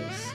Tempest.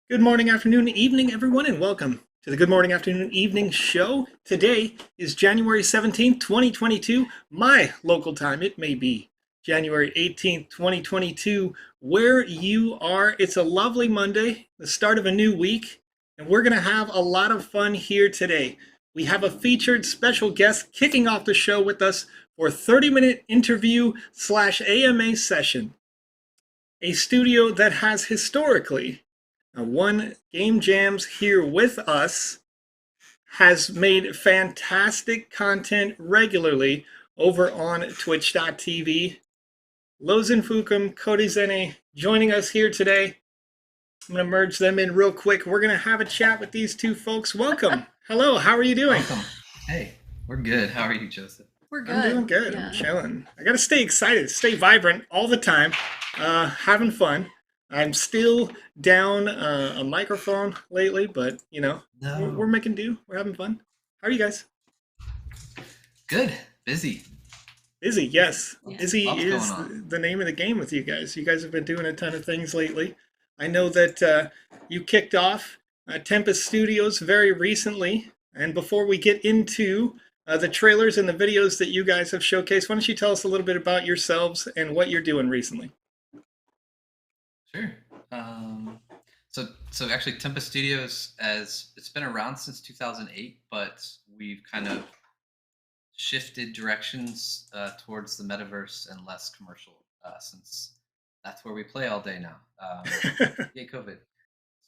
Good morning, afternoon, evening, everyone, and welcome to the Good Morning, Afternoon, Evening show. Today is January 17th, 2022. My local time, it may be January 18th, 2022. Where you are, it's a lovely Monday, the start of a new week, and we're going to have a lot of fun here today. We have a featured special guest kicking off the show with us for a 30-minute interview / AMA session. A studio that has historically won game jams here with us, has made fantastic content regularly over on twitch.tv. Lozen Fukum, Cody Zene joining us here today. I'm going to merge them in real quick. We're going to have a chat with these two folks. Welcome. Hello, how are you doing? Welcome. Hey, we're good. How are you, Joseph? We're good. I'm doing good. Yeah. I'm chilling. I got to stay excited, stay vibrant all the time, having fun. I'm still down a microphone lately, but you know, we're making do. We're having fun. How are you guys? Good. Busy. Busy, yes. Yeah. Busy Lots is going on. the name of the game with you guys. You guys have been doing a ton of things lately. I know that you kicked off Tempest Studios very recently. And before we get into the trailers and the videos that you guys have showcased, why don't you tell us a little bit about yourselves and what you're doing recently? Sure. So actually, Tempest Studios, it's been around since 2008, but we've kind of shifted directions towards the metaverse and less commercial, since that's where we play all day now. Yay, COVID.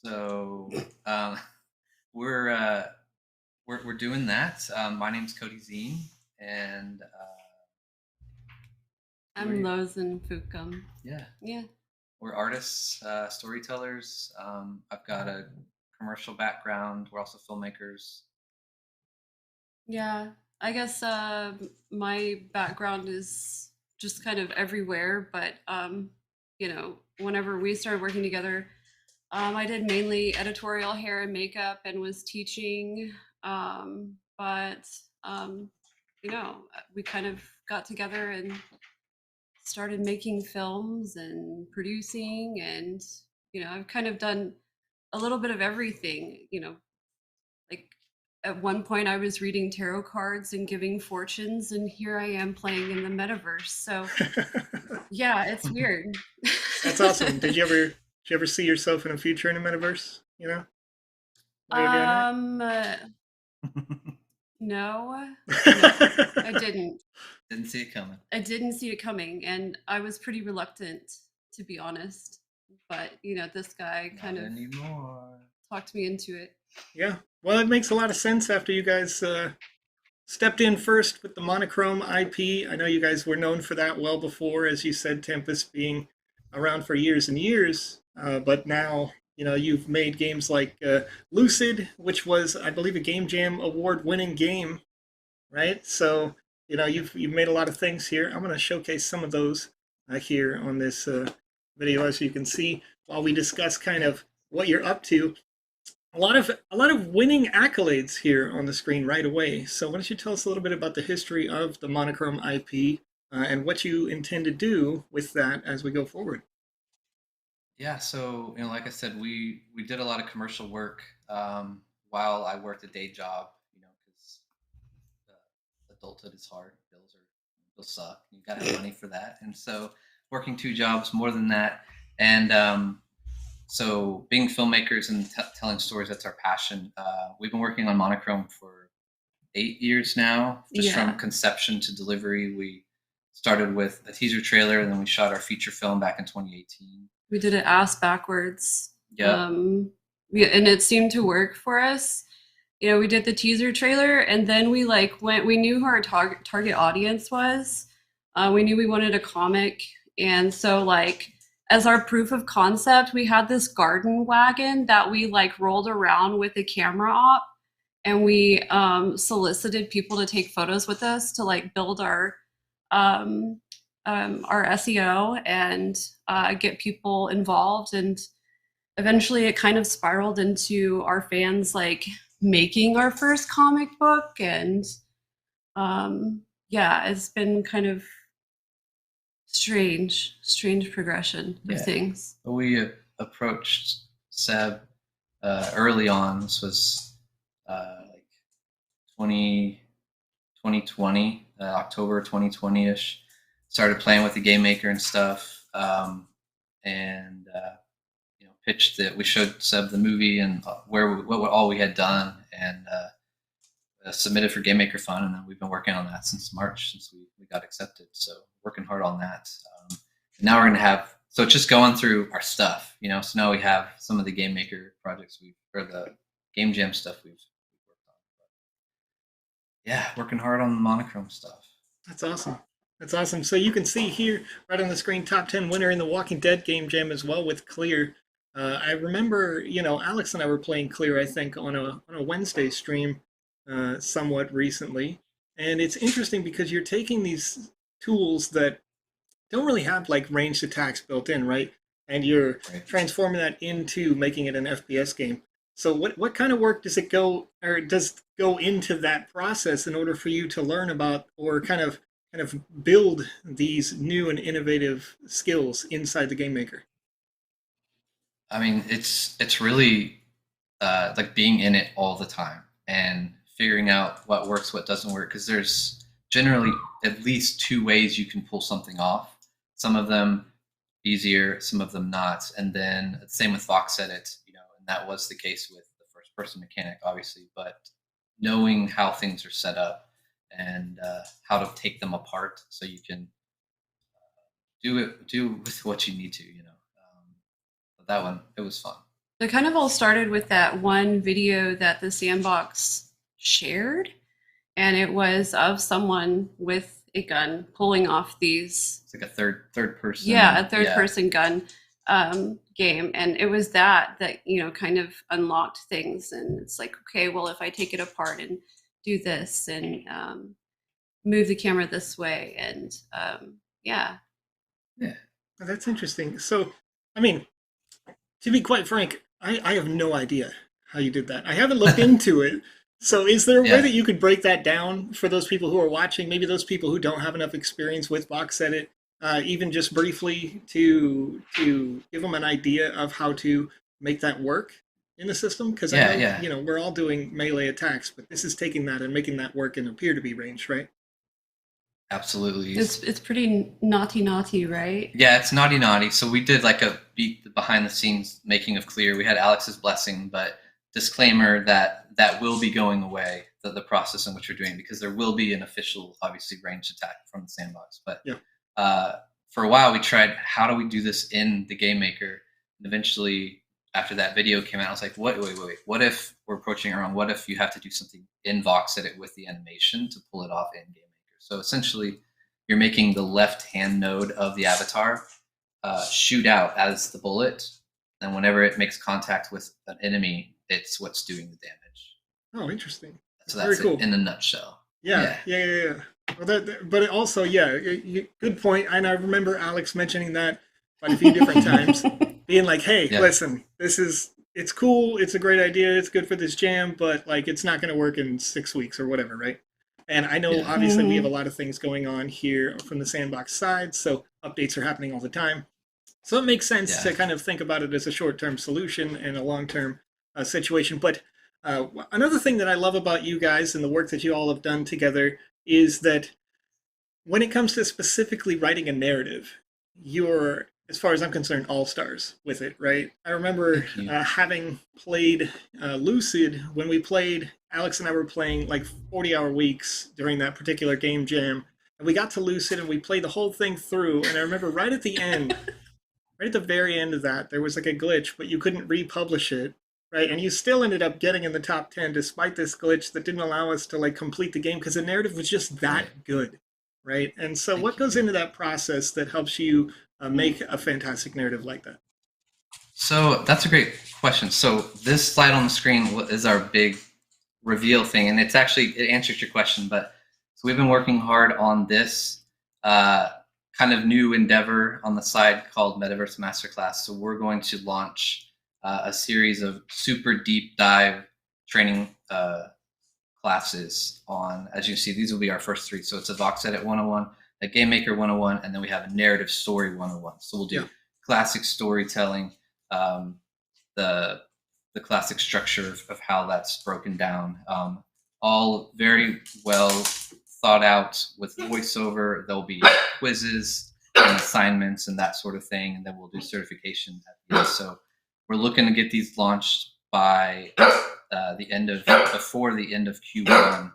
So we're doing that. My name's Cody Zine, and I'm Lozen Fukum. Yeah. Yeah. We're artists, storytellers. I've got a commercial background. We're also filmmakers. Yeah. I guess my background is just kind of everywhere, but whenever we started working together, I did mainly editorial hair and makeup and was teaching. But we kind of got together and started making films and producing, and I've kind of done a little bit of everything. Like at one point I was reading tarot cards and giving fortunes, and here I am playing in the metaverse. So yeah, it's weird. That's awesome. Did you ever see yourself in the future in a metaverse? You know? No, I didn't. Didn't see it coming. I didn't see it coming, and I was pretty reluctant, to be honest. But this guy kind of talked me into it. Yeah, well, it makes a lot of sense after you guys stepped in first with the Monochrome IP. I know you guys were known for that well before, as you said, Tempest being around for years and years. But now, you've made games like Lucid, which was, I believe, a Game Jam award-winning game, right? So, you've made a lot of things here. I'm going to showcase some of those here on this video, as you can see, while we discuss kind of what you're up to. A lot of winning accolades here on the screen right away. So why don't you tell us a little bit about the history of the Monochrome IP and what you intend to do with that as we go forward? Yeah, so like I said, we did a lot of commercial work while I worked a day job. Because adulthood is hard. Bills suck. You got to have money for that, and so working two jobs more than that, and So being filmmakers and telling stories, that's our passion. We've been working on Monochrome for 8 years now, just Yeah. from conception to delivery. We started with a teaser trailer, and then we shot our feature film back in 2018. We did it ass backwards. Yeah. Yeah, and it seemed to work for us. We did the teaser trailer, and then we we knew who our target audience was. We knew we wanted a comic, and so as our proof of concept, we had this garden wagon that we rolled around with a camera op, and we solicited people to take photos with us to build our SEO and get people involved. And eventually it kind of spiraled into our fans making our first comic book. And yeah, it's been kind of strange progression of things. We approached Seb early on. This was 2020, October 2020-ish. Started playing with the game maker and stuff, and pitched it. We showed Seb the movie and what all we had done, and submitted for Game Maker Fun, and then we've been working on that since March, since we got accepted. So working hard on that. And now we're gonna so it's just going through our stuff, So now we have some of the Game Maker projects or the Game Jam stuff we've worked on. But yeah, working hard on the Monochrome stuff. That's awesome. That's awesome. So you can see here right on the screen, top 10 winner in the Walking Dead Game Jam as well with Clear. I remember, Alex and I were playing Clear, I think, on a Wednesday stream somewhat recently. And it's interesting because you're taking these tools that don't really have ranged attacks built in, right? And you're transforming that into making it an FPS game. So what kind of work does go into that process in order for you to learn about or kind of build these new and innovative skills inside the game maker? I mean, it's really being in it all the time and figuring out what works, what doesn't work, because there's generally at least two ways you can pull something off. Some of them easier, some of them not. And then the same with Vox Edit, and that was the case with the first person mechanic, obviously, but knowing how things are set up and how to take them apart so you can do with what you need to, But that one, it was fun. It kind of all started with that one video that the Sandbox shared, and it was of someone with a gun pulling off these. It's like a third person. Yeah, a third person gun game, and it was that kind of unlocked things. And it's okay, well, if I take it apart and do this and move the camera this way, and yeah. That's interesting. So, I mean, to be quite frank, I have no idea how you did that. I haven't looked into it. So is there a way that you could break that down for those people who are watching, maybe those people who don't have enough experience with Vox Edit, even just briefly to give them an idea of how to make that work in the system? Because I know, we're all doing melee attacks, but this is taking that and making that work and appear to be ranged, right? Absolutely. It's pretty naughty, right? Yeah, it's naughty. So we did a behind the scenes making of Clear. We had Alex's blessing, but disclaimer that will be going away, the process in which we're doing, because there will be an official, obviously, ranged attack from the Sandbox. But for a while we tried, how do we do this in the Game Maker? And eventually, after that video came out, I was like, wait. What if we're approaching it wrong? What if you have to do something in Vox Edit with the animation to pull it off in Game Maker? So essentially, you're making the left-hand node of the avatar shoot out as the bullet, and whenever it makes contact with an enemy, it's what's doing the damage. Oh, interesting. So that's very cool. It in a nutshell. Yeah. Well, but also, good point. And I remember Alex mentioning that quite a few different times, being like, "Hey, listen, it's cool. It's a great idea. It's good for this jam, but it's not going to work in 6 weeks or whatever, right?" And I know, obviously, we have a lot of things going on here from the Sandbox side, so updates are happening all the time. So it makes sense to kind of think about it as a short-term solution and a long-term situation. But another thing that I love about you guys and the work that you all have done together is that when it comes to specifically writing a narrative, you're as far as I'm concerned, all stars with it, right? I remember Thank you. having played Lucid when we played. Alex and I were playing like 40-hour weeks during that particular game jam, and we got to Lucid and we played the whole thing through. And I remember right at the end, right at the very end of that, there was like a glitch, but you couldn't republish it, right? And you still ended up getting in the top 10 despite this glitch that didn't allow us to like complete the game because the narrative was just Right. that good, right? And so, what Thank you. goes into that process that helps you make a fantastic narrative like that? So that's a great question. So this slide on the screen is our big reveal thing, and it answers your question. But so we've been working hard on this kind of new endeavor on the side called Metaverse Masterclass. So we're going to launch a series of super deep dive training classes on, as you see, these will be our first three. So it's a Vox Edit 101, a Game Maker 101, and then we have a Narrative Story 101. So we'll do classic storytelling, the classic structure of how that's broken down, all very well thought out with voiceover. There'll be quizzes and assignments and that sort of thing, and then we'll do certification at the end. So we're looking to get these launched by before the end of Q1.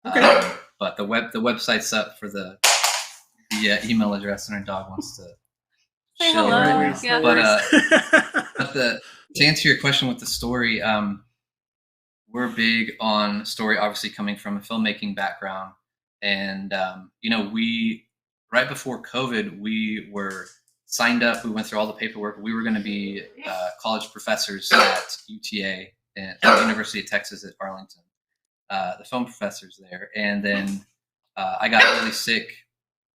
Okay. But the website's up for the email address, and our dog wants to Say chill. hello. Right? Yeah. But to answer your question with the story, we're big on story, obviously coming from a filmmaking background. And, we, right before COVID, we were signed up. We went through all the paperwork. We were going to be college professors at UTA and at the University of Texas at Arlington, the film professors there. And then I got really sick,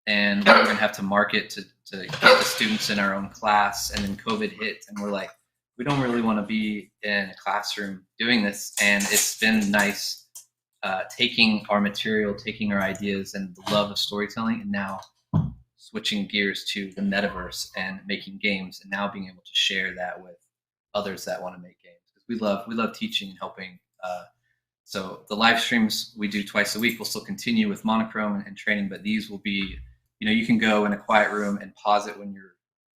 and we were going to have to market to get the students in our own class. And then COVID hit, and we're like, we don't really want to be in a classroom doing this. And it's been nice taking our material, taking our ideas and the love of storytelling, and now switching gears to the metaverse and making games, and now being able to share that with others that want to make games. Because we love teaching and helping. So the live streams we do twice a week will still continue with Monochrome and training, but these will be, you can go in a quiet room and pause it when you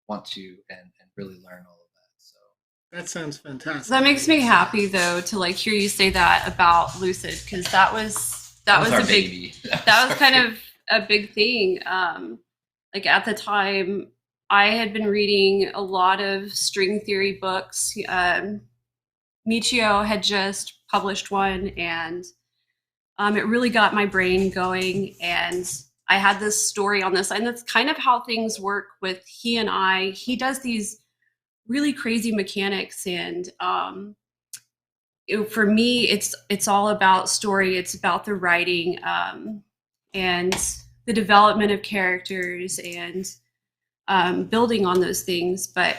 want to and really learn all of that. So that sounds fantastic. That makes me happy though to like hear you say that about Lucid, because that was our a big baby. that was kind of a big thing. Like at the time, I had been reading a lot of string theory books. Michio had just published one, and it really got my brain going. And I had this story on this, and that's kind of how things work with he and I. He does these really crazy mechanics, and for me, it's all about story. It's about the writing and the development of characters and building on those things. But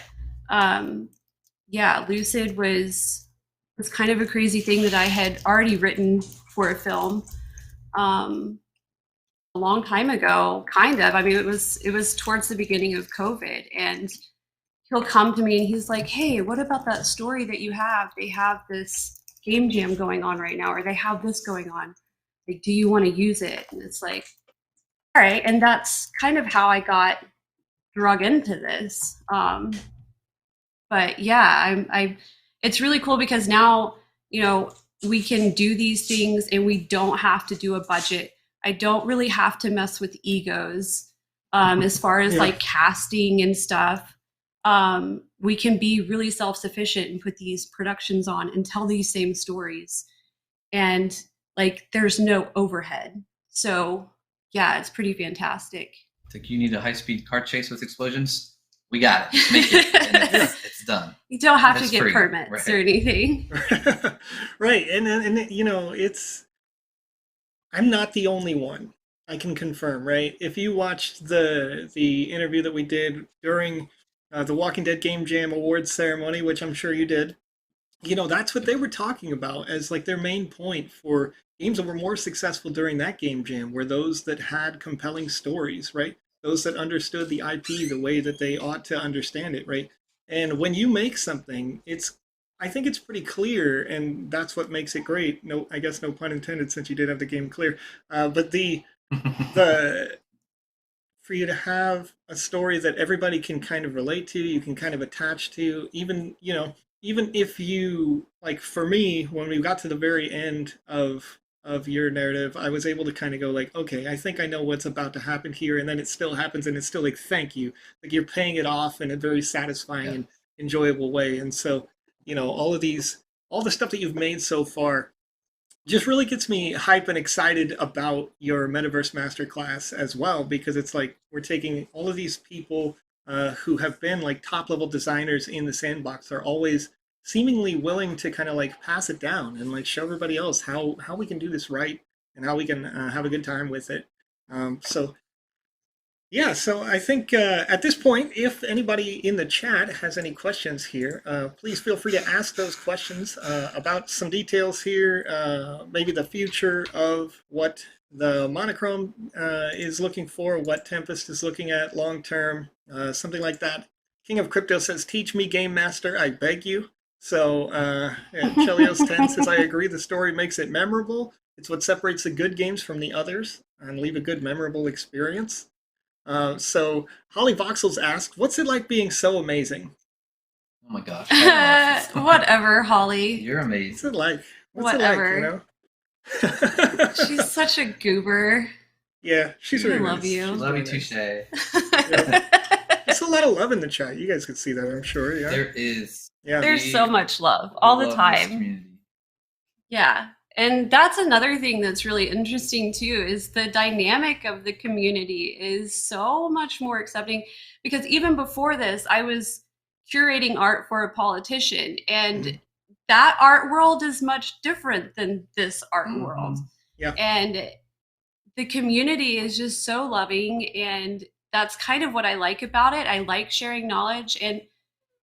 Lucid was kind of a crazy thing that I had already written for a film a long time ago, kind of. I mean, it was towards the beginning of COVID, and he'll come to me and he's like, hey, what about that story that you have? They have this game jam going on right now, or they have this going on. Like, do you want to use it? And it's like, all right. And that's kind of how I got drug into this. But yeah, it's really cool because now, we can do these things and we don't have to do a budget. I don't really have to mess with egos as far as like casting and stuff. We can be really self-sufficient and put these productions on and tell these same stories. And like, there's no overhead. So yeah, it's pretty fantastic. It's like, you need a high-speed car chase with explosions? We got it. Just make it. And it's done. You don't have to get free, permits right? or anything. Right. And I'm not the only one. I can confirm, right? If you watched the interview that we did during the Walking Dead Game Jam Awards ceremony, which I'm sure you did, that's what they were talking about as like their main point for games that were more successful during that game jam were those that had compelling stories, right? Those that understood the IP the way that they ought to understand it, right? And when you make something, I think it's pretty clear, and that's what makes it great. No, I guess no pun intended, since you did have the game clear. But the for you to have a story that everybody can kind of relate to, you can kind of attach to, even, even if you, like for me, when we got to the very end of your narrative, I was able to kind of go like, okay, I think I know what's about to happen here, and then it still happens, and it's still like, thank you, like you're paying it off in a very satisfying Yeah. and enjoyable way. And so, all of these, all the stuff that you've made so far just really gets me hype and excited about your metaverse masterclass as well, because it's like we're taking all of these people who have been like top level designers in the sandbox, are always seemingly willing to kind of like pass it down and like show everybody else how we can do this right, and how we can have a good time with it. So yeah, so I think at this point, if anybody in the chat has any questions here, please feel free to ask those questions about some details here, maybe the future of what the Monochrome is looking for, what Tempest is looking at long term, something like that. King of Crypto says, "Teach me, Game Master, I beg you." So Chelios 10 says, "I agree. The story makes it memorable. It's what separates the good games from the others and leave a good, memorable experience." So Holly Voxels asked, "What's it like being so amazing?" Oh my gosh. Whatever, Holly. You're What's amazing. it like? Whatever. She's such a goober. Yeah, she's I really love nice. you. She's Love really you, touche. nice. There's a lot of love in the chat. You guys could see that, I'm sure. Yeah. There is. Yeah. There's so much love all the Love this time. community. Yeah. And that's another thing that's really interesting too, is the dynamic of the community is so much more accepting, because even before this, I was curating art for a politician, and that art world is much different than this art world. Yeah. And the community is just so loving, and that's kind of what I like about it. I like sharing knowledge. And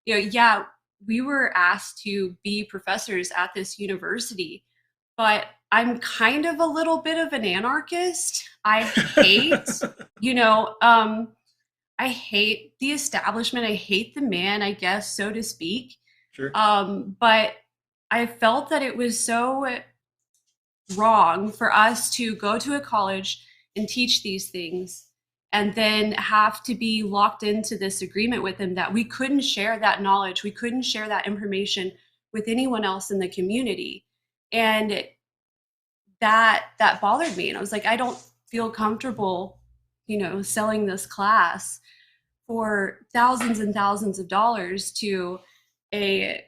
yeah, we were asked to be professors at this university, but I'm kind of a little bit of an anarchist. I hate, I hate the establishment. I hate the man, I guess, so to speak. Sure. But I felt that it was so wrong for us to go to a college and teach these things and then have to be locked into this agreement with them that we couldn't share that knowledge, we couldn't share that information with anyone else in the community. And that bothered me. And I was like, I don't feel comfortable, selling this class for thousands and thousands of dollars to a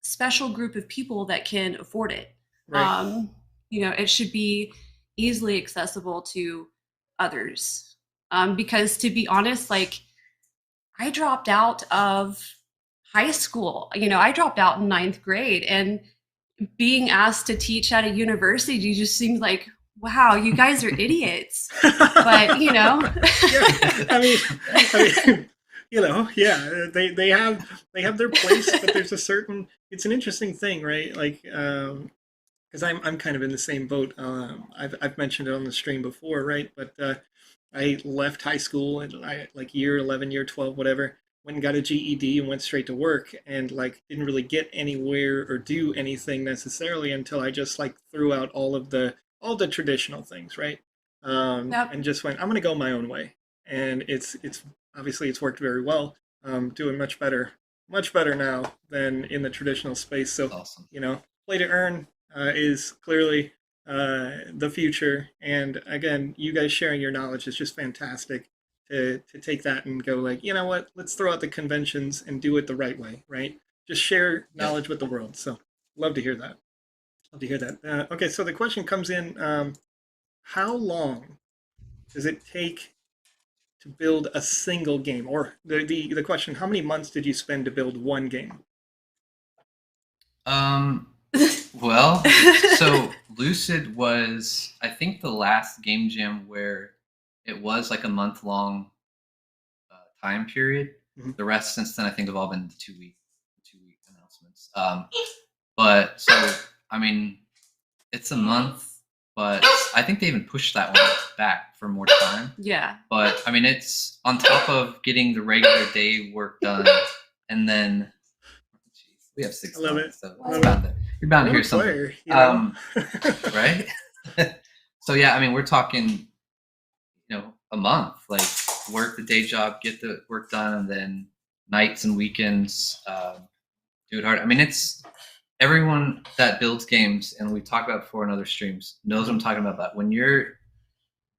special group of people that can afford it. Right. It should be easily accessible to others. Because to be honest, like, I dropped out of high school. I dropped out in 9th grade, and being asked to teach at a university just seemed like, wow, you guys are idiots. But Yeah, I mean, yeah, they have their place, but there's a certain. It's an interesting thing, right? Like, because I'm kind of in the same boat. I've mentioned it on the stream before, right? But I left high school and I like year 11, year 12, whatever. Went and got a GED and went straight to work, and like didn't really get anywhere or do anything necessarily until I just like threw out all the traditional things, right? Yep. And just went, I'm gonna go my own way, and it's obviously it's worked very well. Doing much better now than in the traditional space. So Awesome. Play to earn is clearly the future, and again, you guys sharing your knowledge is just fantastic. To take that and go like, you know what, let's throw out the conventions and do it the right way, right? Just share knowledge with the world. So love to hear that. Okay, so the question comes in, how long does it take to build a single game? Or the question, how many months did you spend to build one game? Well, so Lucid was, I think, the last game jam where it was like a month-long time period. Mm-hmm. The rest since then, I think, have all been the 2-week announcements. But so, I mean, it's a month, but I think they even pushed that one back for more time. Yeah. But I mean, it's on top of getting the regular day work done, and then we have 6 months, so you're bound to hear something. Right? So yeah, I mean, we're talking, a month. Like, work the day job, get the work done, and then nights and weekends do it hard. I mean, it's everyone that builds games, and we talked about before in other streams, knows what I'm talking about. That when you're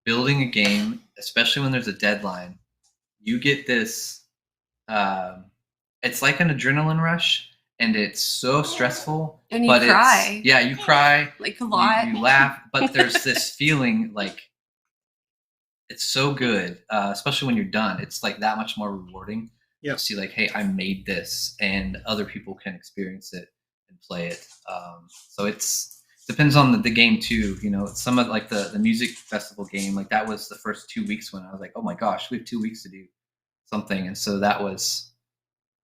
building a game, especially when there's a deadline, you get this. It's like an adrenaline rush, and it's so stressful. And you but cry. Yeah, you cry. Like a lot. You laugh, but there's this feeling like it's so good, especially when you're done. It's like that much more rewarding. Yeah. To see like, hey, I made this, and other people can experience it and play it. So it's depends on the game too. You know, some of like the music festival game, like that was the first 2 weeks when I was like, oh my gosh, we have 2 weeks to do something, and so that was,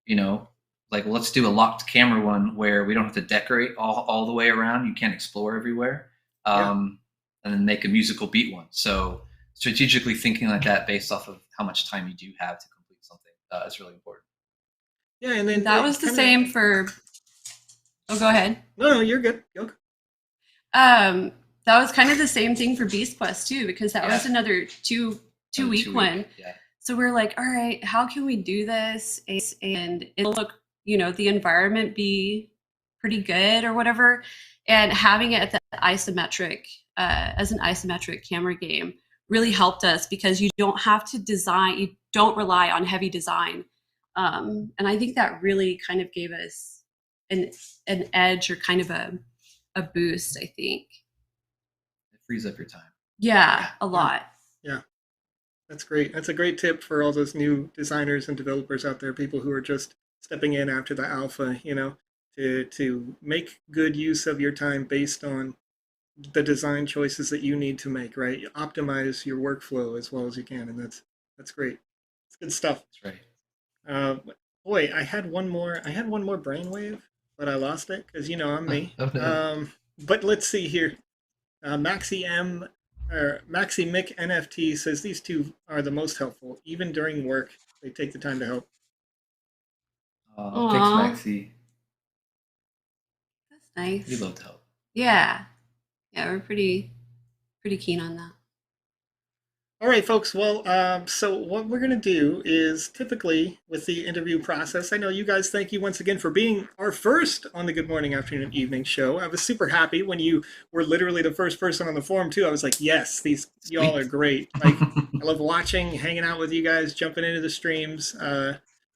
you know, like let's do a locked camera one where we don't have to decorate all the way around. You can't explore everywhere, and then make a musical beat one. So strategically thinking like that based off of how much time you do have to complete something is really important. Yeah, and then that was the same for. Oh, go ahead. No, you're good. Go. That was kind of the same thing for Beast Quest too, because that was another two week one. Yeah. So we're like, all right, how can we do this and it'll look, you know, the environment be pretty good or whatever, and having it at the isometric as an isometric camera game really helped us because you don't have to design, you don't rely on heavy design, and I think that really kind of gave us an edge or kind of a boost. I think it frees up your time. Yeah, a lot. Yeah. That's great. That's a great tip for all those new designers and developers out there, people who are just stepping in after the alpha, you know, to make good use of your time based on the design choices that you need to make, right? You optimize your workflow as well as you can, and that's great. It's good stuff. That's right. Boy, I had one more brainwave, but I lost it because, you know, I'm me. But let's see here. Maxi Mick NFT says these two are the most helpful. Even during work, they take the time to help. Thanks, Maxi. That's nice. We love to help. Yeah, we're pretty keen on that. All right, folks. Well, so what we're going to do is typically with the interview process, I know you guys, thank you once again for being our first on the Good Morning, Afternoon, and Evening show. I was super happy when you were literally the first person on the forum, too. I was like, yes, y'all are great. Like, I love watching, hanging out with you guys, jumping into the streams,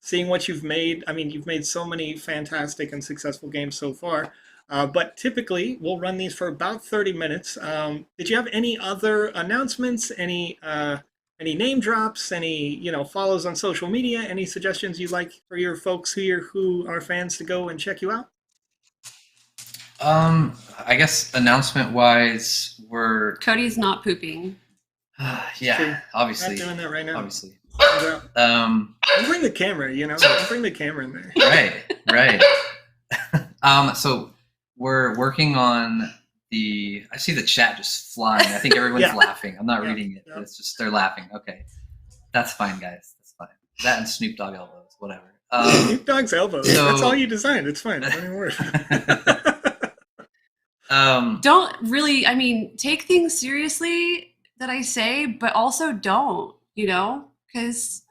seeing what you've made. I mean, you've made so many fantastic and successful games so far. But typically, we'll run these for about 30 minutes. Did you have any other announcements, any name drops, any follows on social media, any suggestions you'd like for your folks here who are fans to go and check you out? I guess announcement-wise, we're Cody's not pooping. Yeah, True. Obviously. Not doing that right now. Obviously. I'll bring the camera, I'll bring the camera in there. Right. So we're working on I see the chat just flying. I think everyone's laughing. I'm not reading it. It's just they're laughing. Okay. That's fine, guys. That's fine. That and Snoop Dogg elbows, whatever. Snoop Dogg's elbows. That's all you designed. It's fine. Don't even worry. Don't really, I mean, take things seriously that I say, but also don't, because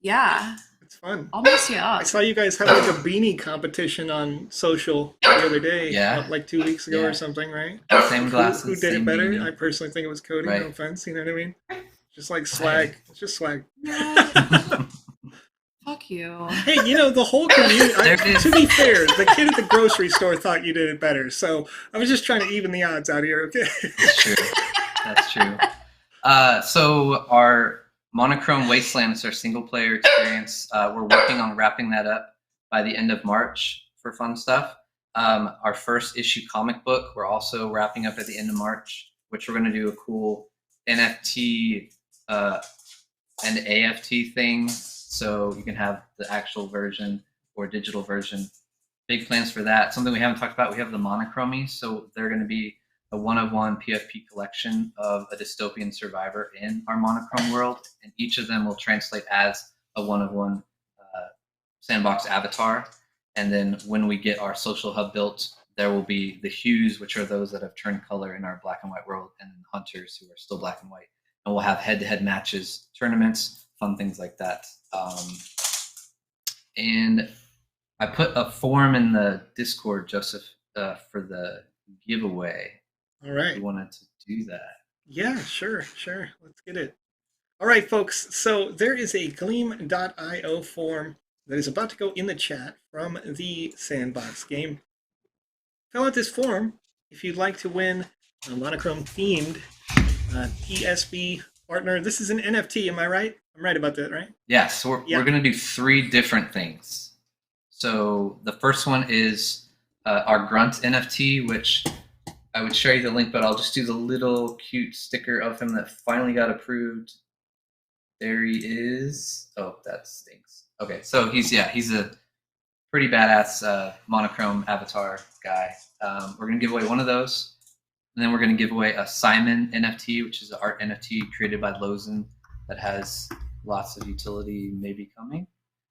it's fun. I'll mess you up. I saw you guys have like a beanie competition on social the other day, like 2 weeks ago or something, right? Same glasses. Who did it better? Beanie. I personally think it was Cody. Right. No offense, you know what I mean? Just like swag. It's just swag. Fuck you. Hey, the whole community. To be fair, the kid at the grocery store thought you did it better, so I was just trying to even the odds out here. Okay. That's true. So our Monochrome Wasteland is our single-player experience. We're working on wrapping that up by the end of March for fun stuff. Our first issue comic book, we're also wrapping up at the end of March, which we're going to do a cool NFT and AFT thing, so you can have the actual version or digital version. Big plans for that. Something we haven't talked about, we have the Monochromies, so they're going to be a one-of-one PFP collection of a dystopian survivor in our monochrome world, and each of them will translate as a one-of-one Sandbox avatar. And then when we get our social hub built, there will be the hues, which are those that have turned color in our black and white world, and hunters who are still black and white. and we'll have head-to-head matches, tournaments, fun things like that. And I put a form in the Discord, Joseph, for the giveaway. All right. If you wanted to do that. Yeah, sure. Let's get it. All right, folks. So there is a Gleam.io form that is about to go in the chat from the Sandbox game. Fill out this form if you'd like to win a monochrome-themed TSB partner. This is an NFT, am I right? I'm right about that, right? Yeah, so we're going to do 3 different things. So the first one is our Grunt NFT, which I would show you the link, but I'll just do the little cute sticker of him that finally got approved. There he is. Oh, that stinks. Okay, so he's a pretty badass monochrome avatar guy. We're going to give away one of those. And then we're going to give away a Simon NFT, which is an art NFT created by Lozen that has lots of utility maybe coming.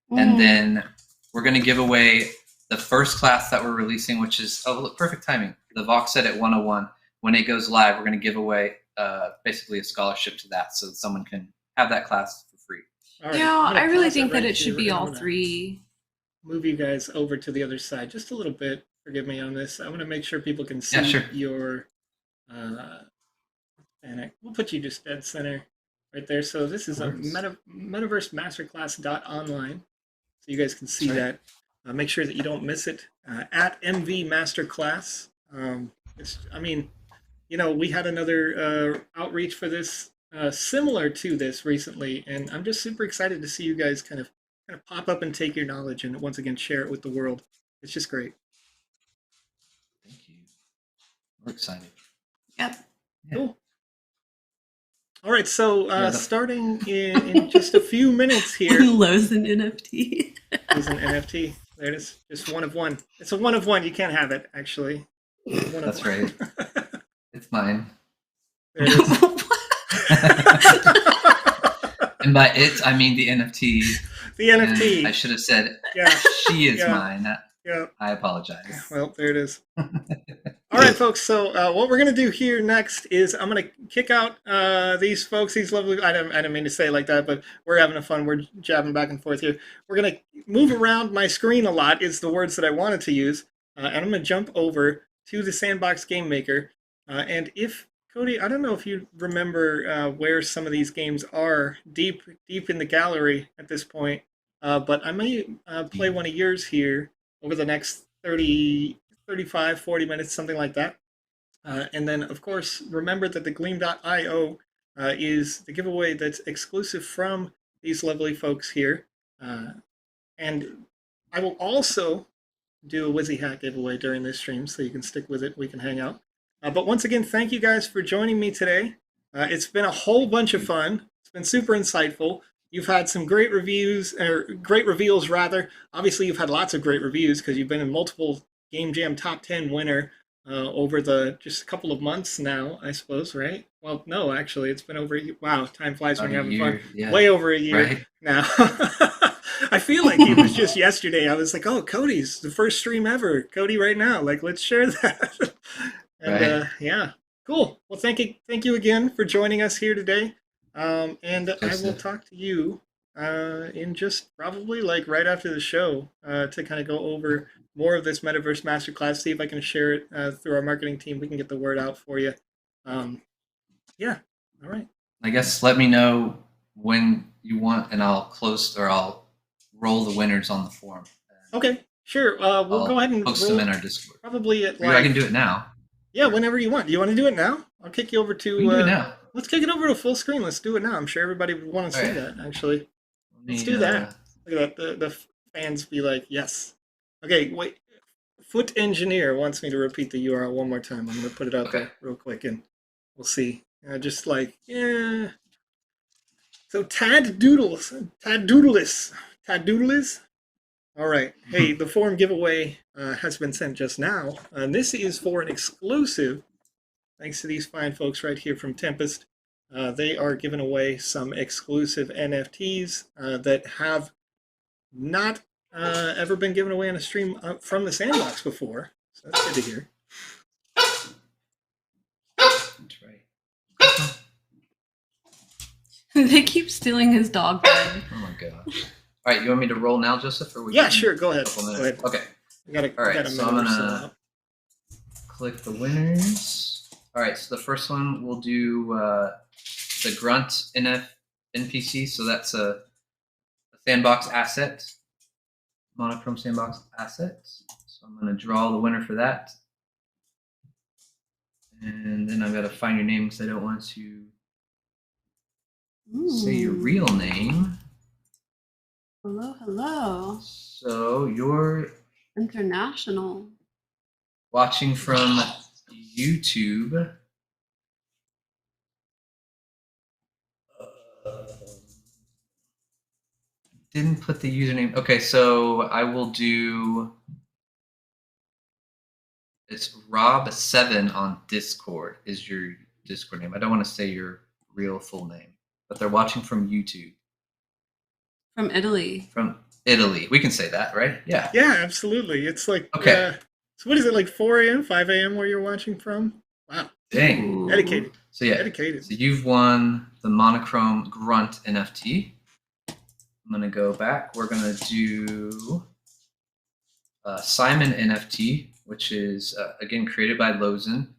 And then we're going to give away the first class that we're releasing, which is, oh, look, perfect timing. The Vox set at 101. When it goes live, we're going to give away basically a scholarship to that so that someone can have that class for free. All right, Yeah, I really think that right it should here, be and I'm all gonna 3. Move you guys over to the other side just a little bit. Forgive me on this. I want to make sure people can see your and we'll put you just dead center right there. So this is a Metaverse Masterclass.online. So you guys can see that. Make sure that you don't miss it. At MV Masterclass. We had another outreach for this similar to this recently, and I'm just super excited to see you guys kind of pop up and take your knowledge and once again share it with the world. It's just great. Thank you. We're excited. Yep. Yeah. Cool. All right, so starting in just a few minutes here. Lozen NFT. Lozen NFT. There it is. Just one of one. It's a one of one. You can't have it, actually. That's right. It's mine. There it is. And by it, I mean the NFT. The NFT. And I should have said, she is mine. Yeah. I apologize. Well, there it is. All right, folks. So what we're going to do here next is I'm going to kick out these folks, these lovely, I didn't mean to say it like that, but we're having fun. We're jabbing back and forth here. We're going to move around my screen a lot is the words that I wanted to use. And I'm going to jump over to the Sandbox Game Maker. And if, Cody, I don't know if you remember where some of these games are deep in the gallery at this point, but I may play one of yours here over the next 30, 35, 40 minutes, something like that. And then, of course, remember that the Gleam.io is the giveaway that's exclusive from these lovely folks here. And I will also do a Wizzy Hat giveaway during this stream, so you can stick with it. We can hang out. But once again, thank you guys for joining me today. It's been a whole bunch of fun. It's been super insightful. You've had some great reviews, or great reveals, rather. Obviously, you've had lots of great reviews because you've been in multiple Game Jam Top 10 winner over just a couple of months now, I suppose, right? Well, no, actually, it's been over a year. Wow, time flies when you're having fun. Yeah. Way over a year now. I feel like it was just yesterday. I was like, oh, Cody's the first stream ever. Cody right now. Like, let's share that. And yeah, cool. Well, thank you again for joining us here today. And I will talk to you in just probably like right after the show to kind of go over more of this Metaverse Masterclass, see if I can share it through our marketing team. We can get the word out for you. Yeah, all right. I guess let me know when you want, and I'll roll the winners on the form. Okay, sure. We'll go ahead and post them in our Discord. Probably at I can do it now. Yeah, whenever you want. Do you want to do it now? I'll kick you over to. We can do it now. Let's kick it over to full screen. Let's do it now. I'm sure everybody would want to see that, actually. Let's do that. Look at that. The fans be like, yes. Okay, wait. Foot Engineer wants me to repeat the URL one more time. I'm going to put it up there real quick, and we'll see. Just like, yeah. So Tad Doodles. All right. Hey, the form giveaway has been sent just now. And this is for an exclusive, thanks to these fine folks right here from Tempest. They are giving away some exclusive NFTs that have not ever been given away on a stream from the Sandbox before. So that's good to hear. That's right. They keep stealing his dog bed. Oh my gosh. All right, you want me to roll now, Joseph? Or Yeah, sure. Go ahead. Couple Go minutes? ahead. Okay. All right. So I'm gonna click the winners. All right, so the first one we'll do the Grunt NPC. So that's a Sandbox asset, monochrome Sandbox asset. So I'm gonna draw the winner for that, and then I've got to find your name because I don't want to say your real name. Hello. So you're International. watching from YouTube. Didn't put the username. Okay, so I will do. It's Rob7 on Discord is your Discord name. I don't want to say your real full name, but they're watching from YouTube. From Italy. From Italy. We can say that, right? Yeah. Yeah, absolutely. It's like, Okay. So what is it, like 4 a.m., 5 a.m. where you're watching from? Wow. Dang. Ooh. Dedicated. So yeah. Dedicated. So you've won the Monochrome Grunt NFT. I'm going to go back. We're going to do Simon NFT, which is, again, created by Lozen.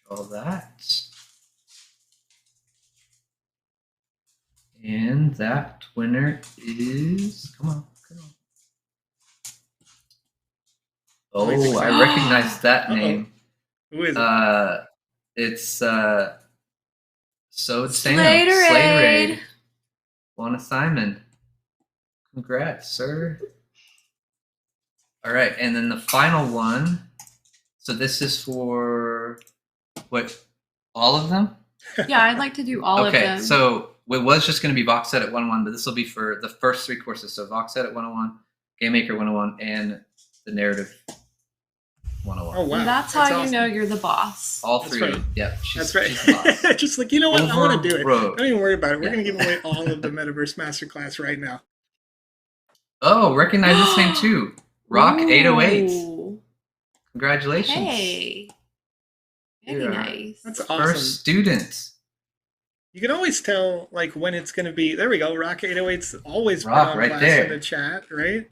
Draw that. And that winner is, come on. Oh, I recognize that name. Who is it? It's So Sam. Slaterade. Won a Simon. Congrats, sir. All right, and then the final one. So this is for what? All of them? Yeah, I'd like to do all of them. Okay, so it was just going to be Vox Edit 101, but this will be for the first 3 courses. So Vox Edit 101, Game Maker 101, and the Narrative 101. Oh, wow. That's how awesome. you know you're the boss. All That's 3. right. Yeah, That's right. she's the boss. Just like, you know what? I want to do it. Overrode. Don't even worry about it. We're Yeah. going to give away all of the Metaverse Masterclass right now. Oh, recognize this name too. Rock 808. Ooh. Congratulations. Hey. Very Yeah. nice. That's awesome. First student. You can always tell, like, when it's going to be. There we go. Rock 808's always been Rock on right class there. in the chat, right?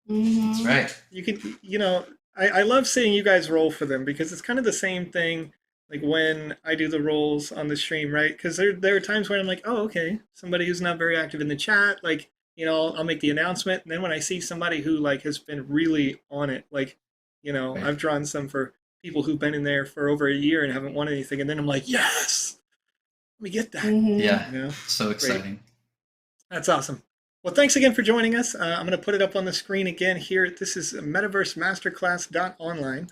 Mhm. That's right. You can, you know, I love seeing you guys roll for them because it's kind of the same thing, like when I do the rolls on the stream, right? Because there are times when I'm like, oh, okay, somebody who's not very active in the chat, like, you know, I'll make the announcement, and then when I see somebody who like has been really on it, like, you know, Right. I've drawn some for people who've been in there for over a year and haven't won anything, and then I'm like, yes, let me get that. Mhm. Yeah. You know, So exciting. that's awesome. Well, thanks again for joining us. I'm going to put it up on the screen again here. This is metaversemasterclass.online.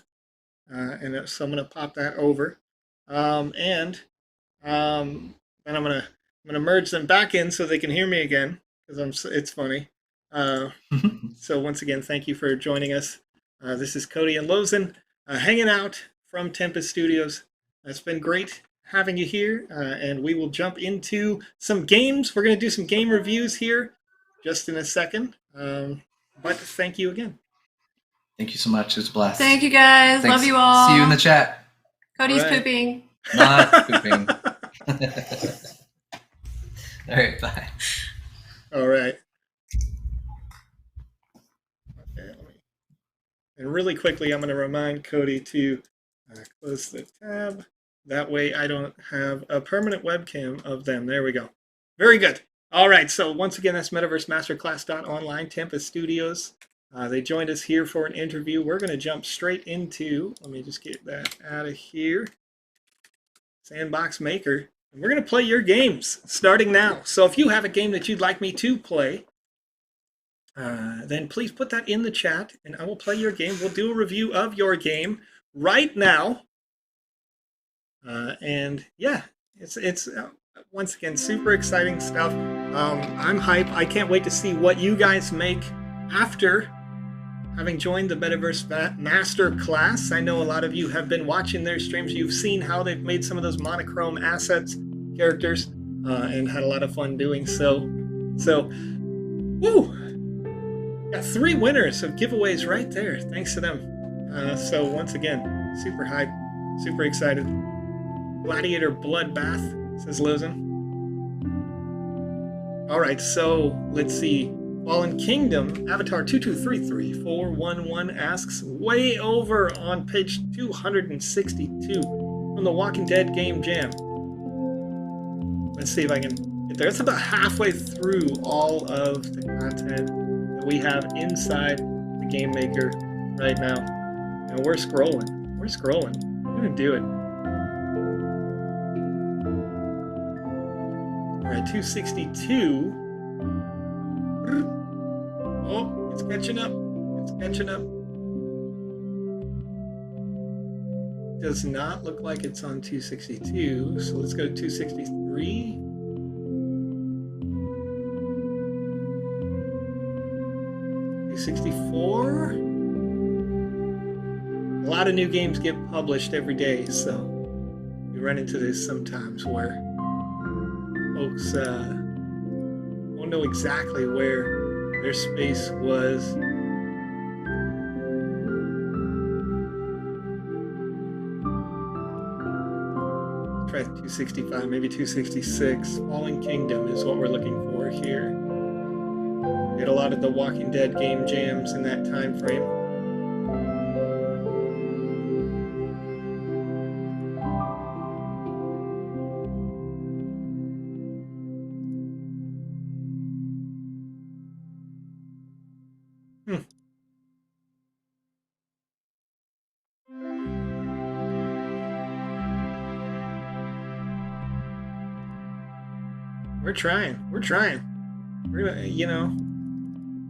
So I'm going to pop that over. Then I'm going to merge them back in so they can hear me again because it's funny. So once again, thank you for joining us. This is Cody and Lozen hanging out from Tempest Studios. It's been great having you here, and we will jump into some games. We're going to do some game reviews here just in a second. But thank you again. Thank you so much. It was a blast. Thank you guys. Thanks. Love you all. See you in the chat. Cody's All right. pooping. Not pooping. All right, bye. All right. Okay, and really quickly, I'm going to remind Cody to close the tab. That way I don't have a permanent webcam of them. There we go. Very good. All right, so once again, that's metaversemasterclass.online, Tempest Studios. They joined us here for an interview. We're going to jump straight into, let me just get that out of here, Sandbox Maker. And we're going to play your games starting now. So if you have a game that you'd like me to play, then please put that in the chat, and I will play your game. We'll do a review of your game right now. And yeah, it's once again super exciting stuff. I'm hype. I can't wait to see what you guys make after having joined the Metaverse Master Class. I know a lot of you have been watching their streams. You've seen how they've made some of those monochrome assets, characters, and had a lot of fun doing so. So, woo! Got 3 winners of giveaways right there. Thanks to them. So once again, super hype, super excited. Gladiator Bloodbath, says Lozen. Alright, so let's see. Fallen Kingdom, Avatar 2233411 asks, way over on page 262 from the Walking Dead Game Jam. Let's see if I can get there. It's about halfway through all of the content that we have inside the Game Maker right now. And we're scrolling. We're scrolling. I'm gonna do it. Alright, 262. Oh, it's catching up. It's catching up. Does not look like it's on 262, so let's go to 263. $264. A lot of new games get published every day, so we run into this sometimes where folks won't know exactly where their space was. Let's try 265, maybe 266. Fallen Kingdom is what we're looking for here. We had a lot of the Walking Dead game jams in that time frame. We're trying. We're trying. We're gonna, you know.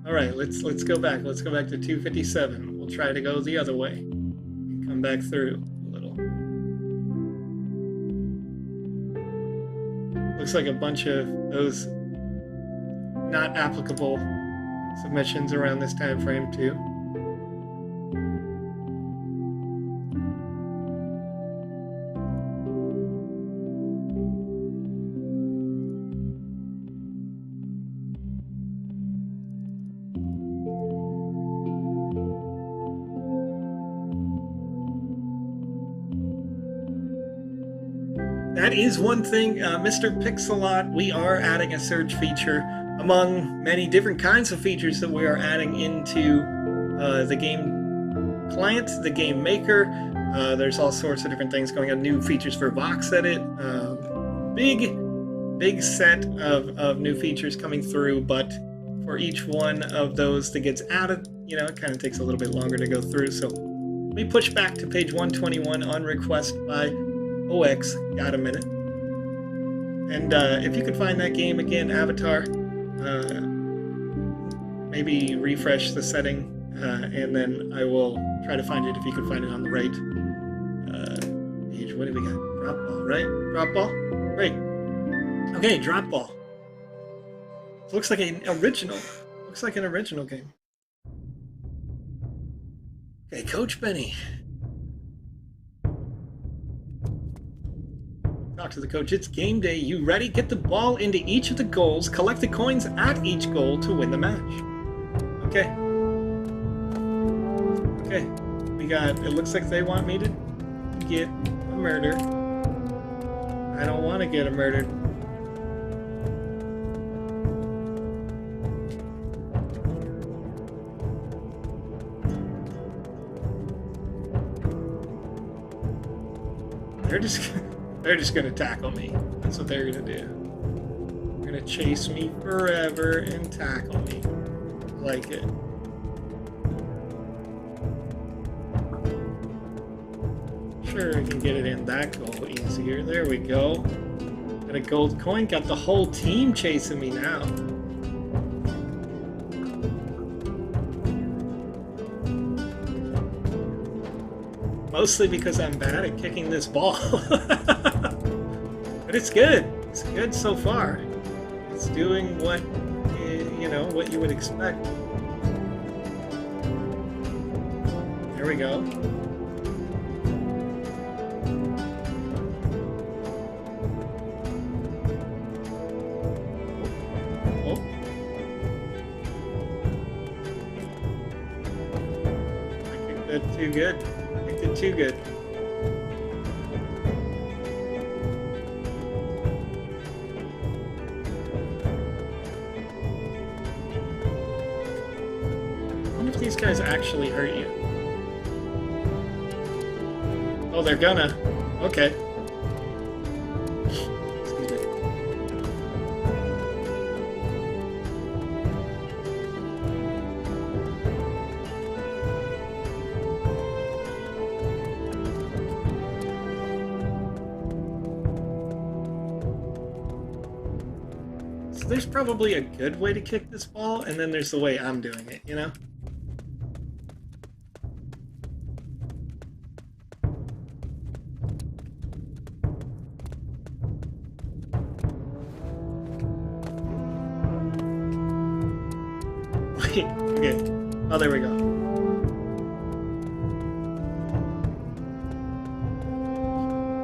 All right, let's go back. Let's go back to 257. We'll try to go the other way and come back through a little. Looks like a bunch of those not applicable submissions around this time frame too. That is one thing, Mr. Pixelot, we are adding a search feature among many different kinds of features that we are adding into the game client, the game maker. There's all sorts of different things going on, new features for Vox Edit, big set of new features coming through, but for each one of those that gets added, you know, it kind of takes a little bit longer to go through. So let me push back to page 121 on request by OX. Got a minute. And if you could find that game again, Avatar, maybe refresh the setting, and then I will try to find it if you can find it on the right page. What do we got? Drop ball, right? Drop ball? Great. Okay, drop ball. Looks like an original. Looks like an original game. Okay, Coach Benny. Talk to the coach. It's game day. You ready? Get the ball into each of the goals. Collect the coins at each goal to win the match. Okay. Okay. We got, it looks like they want me to get a murder. I don't want to get a murdered. They're just gonna tackle me. That's what they're gonna do. They're gonna chase me forever and tackle me. Like it. Sure, I can get it in that goal easier. There we go. Got a gold coin. Got the whole team chasing me now. Mostly because I'm bad at kicking this ball. But it's good. It's good so far. It's doing what, you know, what you would expect. There we go. Oh. I kicked that too good. Too good. these guys actually hurt you? Oh, they're gonna. Okay. Excuse me. So there's probably a good way to kick this ball, and then there's the way I'm doing it, you know? Okay. Oh, there we go.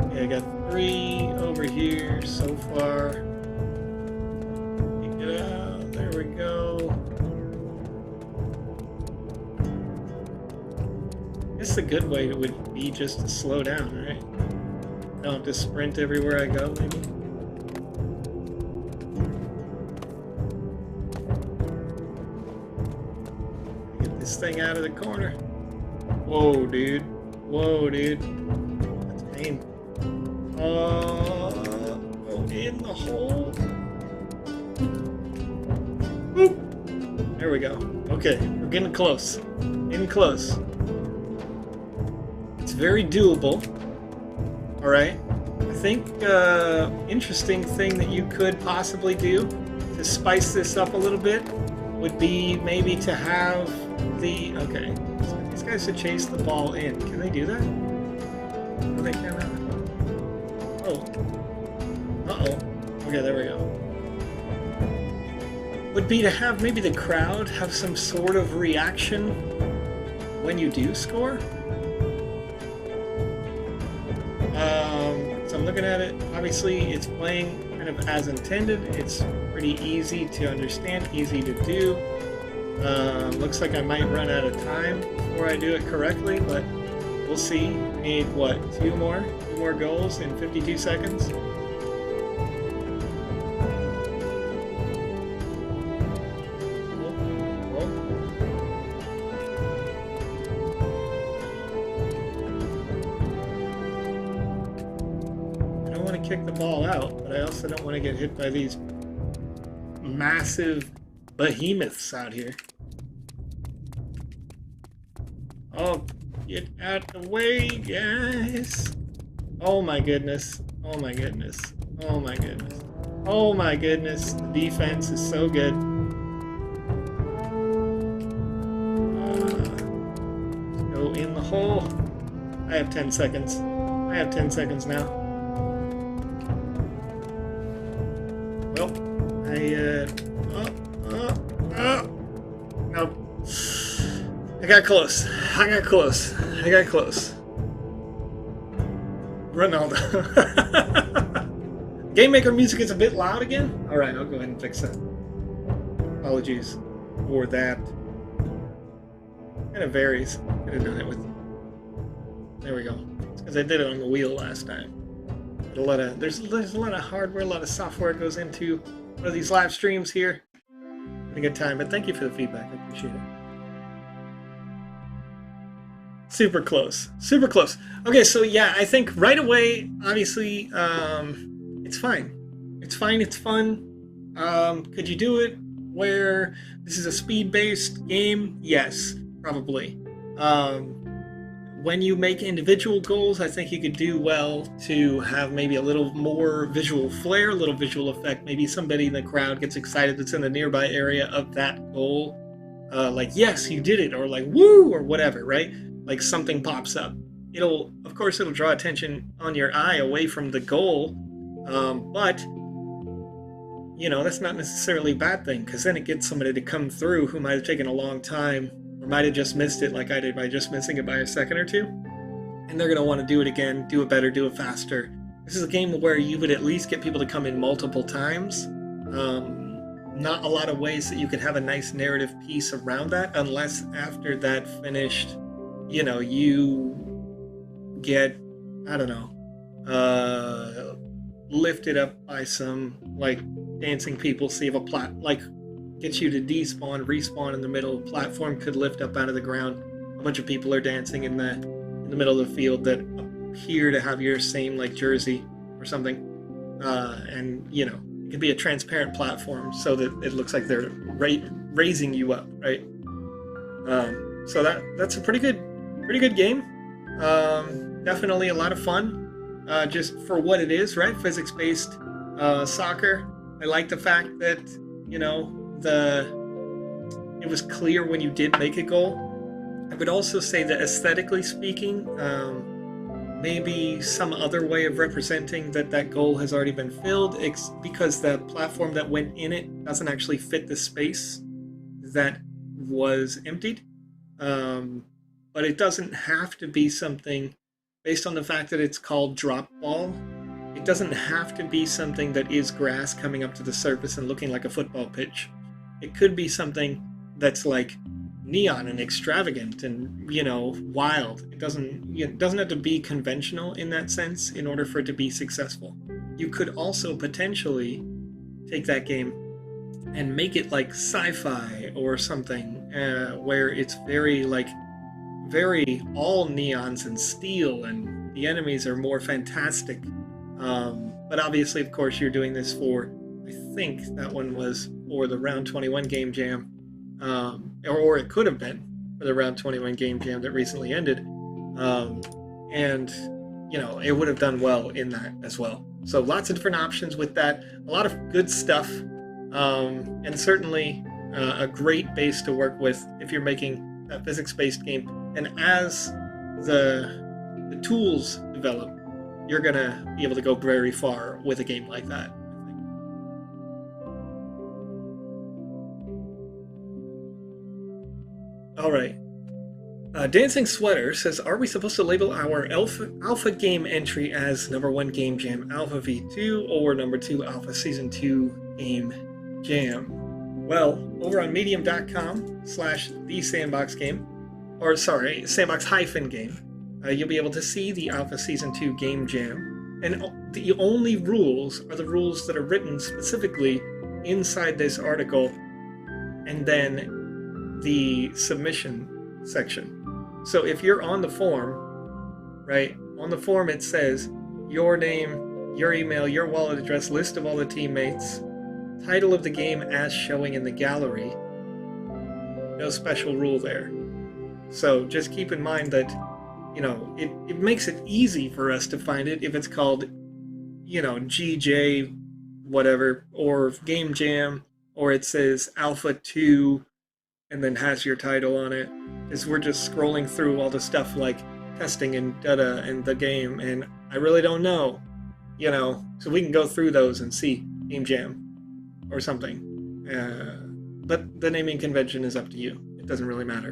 Okay, I got 3 over here so far. Take it out. There we go. I guess the good way would be just to slow down, right? I don't have to sprint everywhere I go, maybe. This thing out of the corner. Whoa, dude. Whoa, dude. That's pain. Go in the hole. Boop. There we go. Okay, we're getting close. Getting close. It's very doable. Alright. I think interesting thing that you could possibly do to spice this up a little bit would be maybe to have the... Okay, so these guys should chase the ball in. Can they do that? No, they cannot. Oh. Uh-oh. Okay, there we go. Would be to have maybe the crowd have some sort of reaction when you do score. So I'm looking at it. Obviously, it's playing kind of as intended. It's pretty easy to understand, easy to do. Looks like I might run out of time before I do it correctly, but we'll see. I need, what, 2 more goals in 52 seconds? I don't want to kick the ball out, but I also don't want to get hit by these massive behemoths out here. Oh, get out the way, guys. Oh my goodness. Oh my goodness. Oh my goodness. Oh my goodness. The defense is so good. Let's go in the hole. I have 10 seconds. I have 10 seconds now. Well, nope. I got close. Ronaldo. Game Maker music is a bit loud again? Alright, I'll go ahead and fix that. Apologies for that. Kind of varies. Could have done it with... There we go. It's because I did it on the wheel last time. There's a lot of hardware, a lot of software goes into one of these live streams here. Having a good time, but thank you for the feedback. I appreciate it. Super close. Super close. Okay, so yeah, I think right away, obviously, it's fine. It's fine, it's fun. Could you do it where this is a speed-based game? Yes, probably. When you make individual goals, I think you could do well to have maybe a little more visual flair, a little visual effect. Maybe somebody in the crowd gets excited that's in the nearby area of that goal. Like, yes, you did it, or like, woo, or whatever, right? Like something pops up. Of course, it'll draw attention on your eye away from the goal, but, you know, that's not necessarily a bad thing, because then it gets somebody to come through who might have taken a long time, or might have just missed it like I did by just missing it by a second or two, and they're going to want to do it again, do it better, do it faster. This is a game where you would at least get people to come in multiple times. Not a lot of ways that you could have a nice narrative piece around that, unless after that finished, you know, you get, I don't know, lifted up by some, like, dancing people, see if a plot, like, gets you to despawn, respawn in the middle. Platform could lift up out of the ground. A bunch of people are dancing in the middle of the field that appear to have your same like jersey or something. And you know, it could be a transparent platform so that it looks like they're raising you up, right? So that's a pretty good game. Definitely a lot of fun, just for what it is, right? Physics-based soccer. I like the fact that, you know, it was clear when you did make a goal. I would also say that aesthetically speaking, maybe some other way of representing that goal has already been filled, because the platform that went in it doesn't actually fit the space that was emptied. But it doesn't have to be something, based on the fact that it's called drop ball, it doesn't have to be something that is grass coming up to the surface and looking like a football pitch. It could be something that's like neon and extravagant and, you know, wild. It doesn't have to be conventional in that sense in order for it to be successful. You could also potentially take that game and make it like sci-fi or something, where it's very all neons and steel, and the enemies are more fantastic. But obviously, of course, you're doing this for, I think that one was for the Round 21 Game Jam, or it could have been for the Round 21 Game Jam that recently ended. And, you know, it would have done well in that as well. So lots of different options with that. A lot of good stuff. And certainly a great base to work with if you're making a physics-based game. And as the tools develop, you're going to be able to go very far with a game like that, I think. All right. Dancing Sweater says, are we supposed to label our alpha game entry as number 1 Game Jam Alpha V2 or number 2 Alpha Season 2 Game Jam? Well, over on medium.com/the Sandbox game, or sorry, Sandbox-game, you'll be able to see the Alpha Season 2 Game Jam, and the only rules are the rules that are written specifically inside this article, and then the submission section. So if you're on the form, right, on the form it says your name, your email, your wallet address, list of all the teammates, title of the game as showing in the gallery. No special rule there. So just keep in mind that, you know, it makes it easy for us to find it if it's called, you know, GJ whatever, or Game Jam, or it says Alpha 2 and then has your title on it, is we're just scrolling through all the stuff like testing and data and the game, and I really don't know, you know, so we can go through those and see Game Jam or something. But the naming convention is up to you. It doesn't really matter.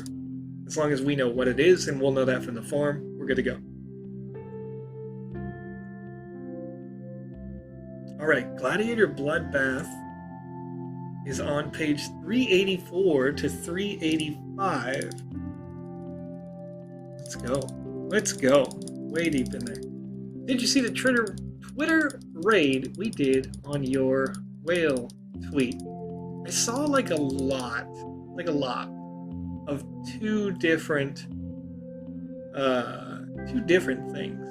As long as we know what it is, and we'll know that from the form, we're good to go. All right, Gladiator Bloodbath is on page 384 to 385. Let's go. Way deep in there. Did you see the Twitter raid we did on your whale tweet? I saw like a lot of two different things.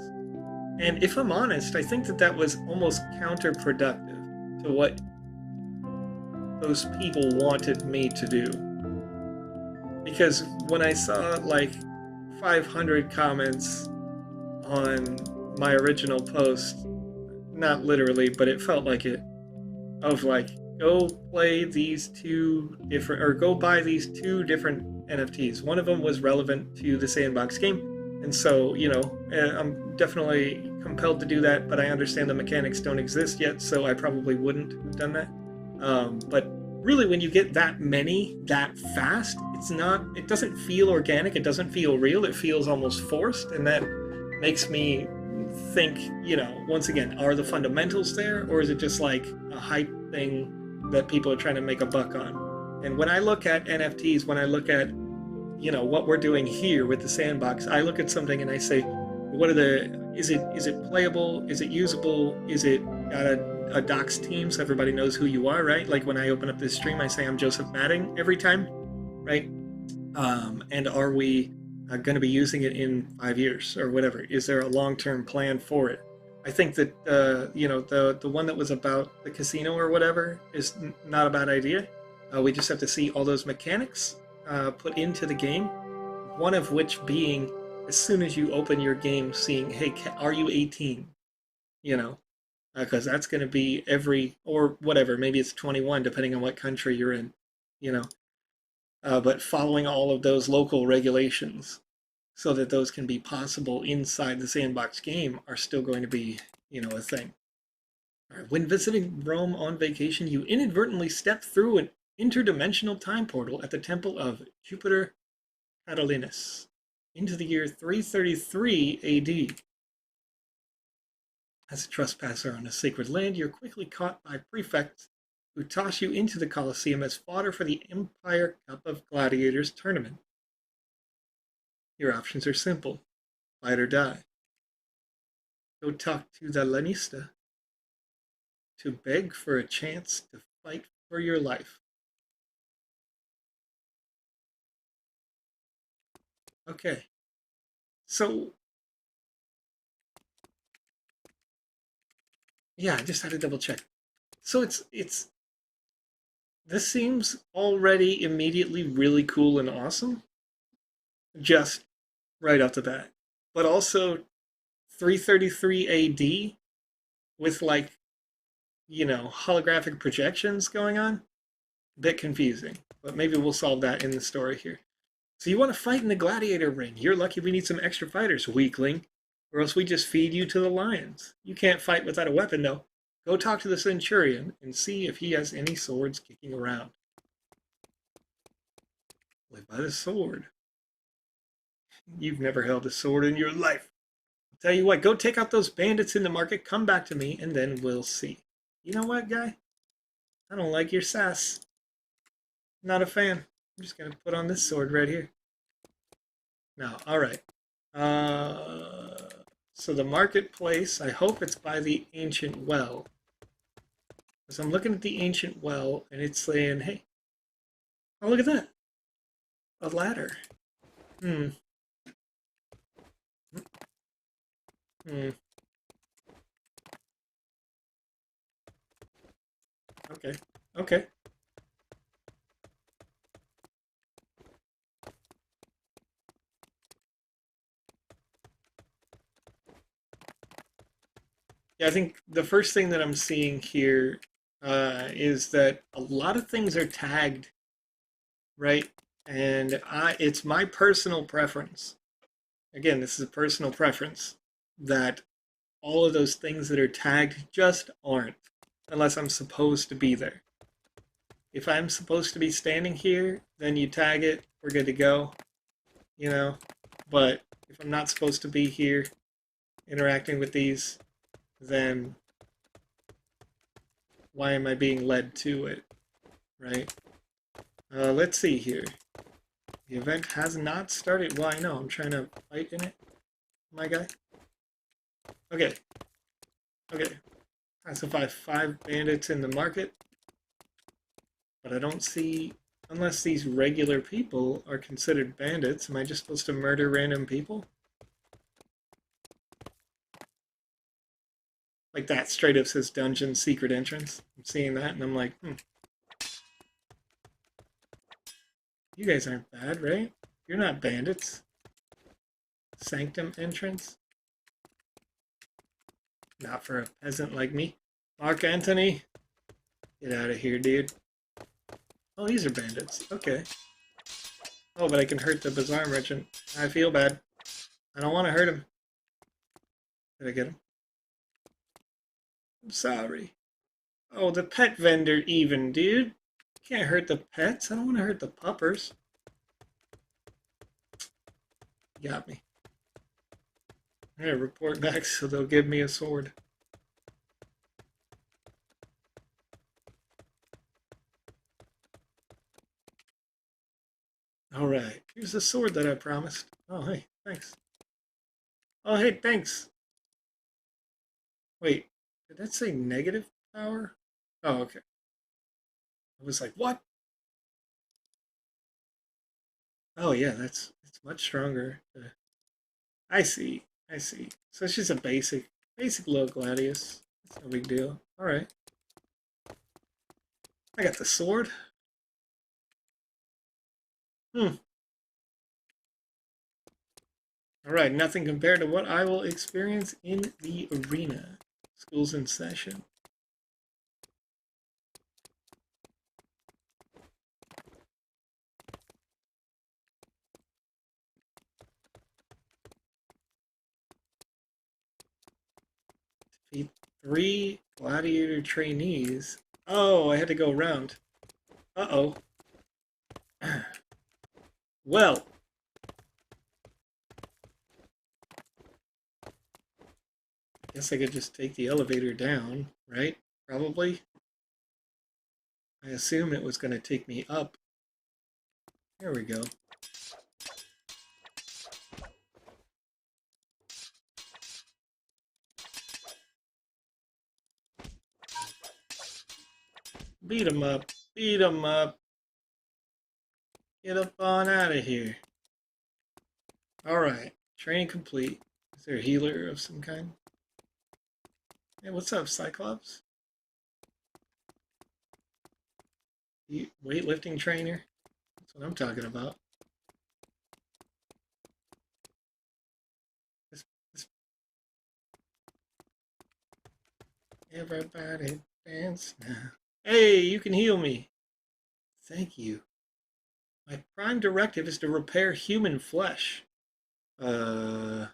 And if I'm honest, I think that was almost counterproductive to what those people wanted me to do. Because when I saw like 500 comments on my original post, not literally, but it felt like it, of like, go play these two different, or go buy these two different NFTs. One of them was relevant to the Sandbox game, and so, you know, I'm definitely compelled to do that, but I understand the mechanics don't exist yet, so I probably wouldn't have done that. But really, when you get that many that fast, it doesn't feel organic, it doesn't feel real, it feels almost forced, and that makes me think, you know, once again, are the fundamentals there, or is it just like a hype thing that people are trying to make a buck on? And when I look at NFTs, when I look at, you know, what we're doing here with the Sandbox, I look at something and I say, is it playable? Is it usable? Is it got a a docs team so everybody knows who you are, right? Like when I open up this stream, I say I'm Joseph Madding every time, right? And are we going to be using it in 5 years or whatever? Is there a long-term plan for it? I think that the one that was about the casino or whatever is not a bad idea. We just have to see all those mechanics put into the game. One of which being, as soon as you open your game, seeing, hey, are you 18? You know, because that's going to be or whatever, maybe it's 21, depending on what country you're in, you know. But following all of those local regulations so that those can be possible inside the sandbox game are still going to be, a thing. All right. When visiting Rome on vacation, you inadvertently step through an interdimensional time portal at the temple of Jupiter Catilinus into the year 333 AD. As a trespasser on a sacred land, you're quickly caught by prefects who toss you into the Colosseum as fodder for the Empire Cup of Gladiators tournament. Your options are simple: fight or die. Go talk to the Lanista to beg for a chance to fight for your life. Okay. So, yeah, I just had to double check. So it's this seems already immediately really cool and awesome, just right off the bat. But also 333 AD with holographic projections going on. A bit confusing, but maybe we'll solve that in the story here. So you want to fight in the gladiator ring. You're lucky we need some extra fighters, weakling, or else we just feed you to the lions. You can't fight without a weapon, though. Go talk to the centurion and see if he has any swords kicking around. Live by the sword. You've never held a sword in your life. I'll tell you what, go take out those bandits in the market, come back to me, and then we'll see. You know what, guy? I don't like your sass. Not a fan. I'm just going to put on this sword right here. Now, all right. So the marketplace, I hope it's by the ancient well. Because I'm looking at the ancient well, and it's saying, hey, oh, look at that. A ladder. Hmm. Okay. Okay. Yeah, I think the first thing that I'm seeing here is that a lot of things are tagged, right? And it's my personal preference. Again, this is a personal preference that all of those things that are tagged just aren't, unless I'm supposed to be there. If I'm supposed to be standing here, then you tag it, we're good to go, But if I'm not supposed to be here interacting with these, then why am I being led to it, right? Let's see here. The event has not started. Well, I know, I'm trying to fight in it, my guy. Okay. Okay. Classify 5 bandits in the market. But I don't see, unless these regular people are considered bandits, am I just supposed to murder random people? Like that straight up says dungeon secret entrance. I'm seeing that and I'm like, You guys aren't bad, right? You're not bandits. Sanctum entrance? Not for a peasant like me. Mark Antony? Get out of here, dude. Oh, these are bandits. Okay. Oh, but I can hurt the Bazaar Merchant. I feel bad. I don't want to hurt him. Did I get him? I'm sorry. Oh, the pet vendor even, dude. Can't hurt the pets. I don't want to hurt the puppers. You got me. I'm gonna report back so they'll give me a sword. Alright, here's the sword that I promised. Oh, hey, thanks. Oh, hey, thanks. Wait, did that say negative power? Oh, okay. I was like, what? Oh yeah, that's it's much stronger. I see. I see. So it's just a basic little Gladius. It's no big deal. All right. I got the sword. Hmm. All right. Nothing compared to what I will experience in the arena. School's in session. Defeat 3 gladiator trainees. Oh, I had to go around. Uh-oh. Well, I guess I could just take the elevator down, right? Probably. I assume it was going to take me up. There we go. Beat 'em up. Beat 'em up. Get up on out of here. Alright. Training complete. Is there a healer of some kind? Hey, what's up, Cyclops? You weightlifting trainer? That's what I'm talking about. This everybody dance now. Hey, you can heal me. Thank you. My prime directive is to repair human flesh. Also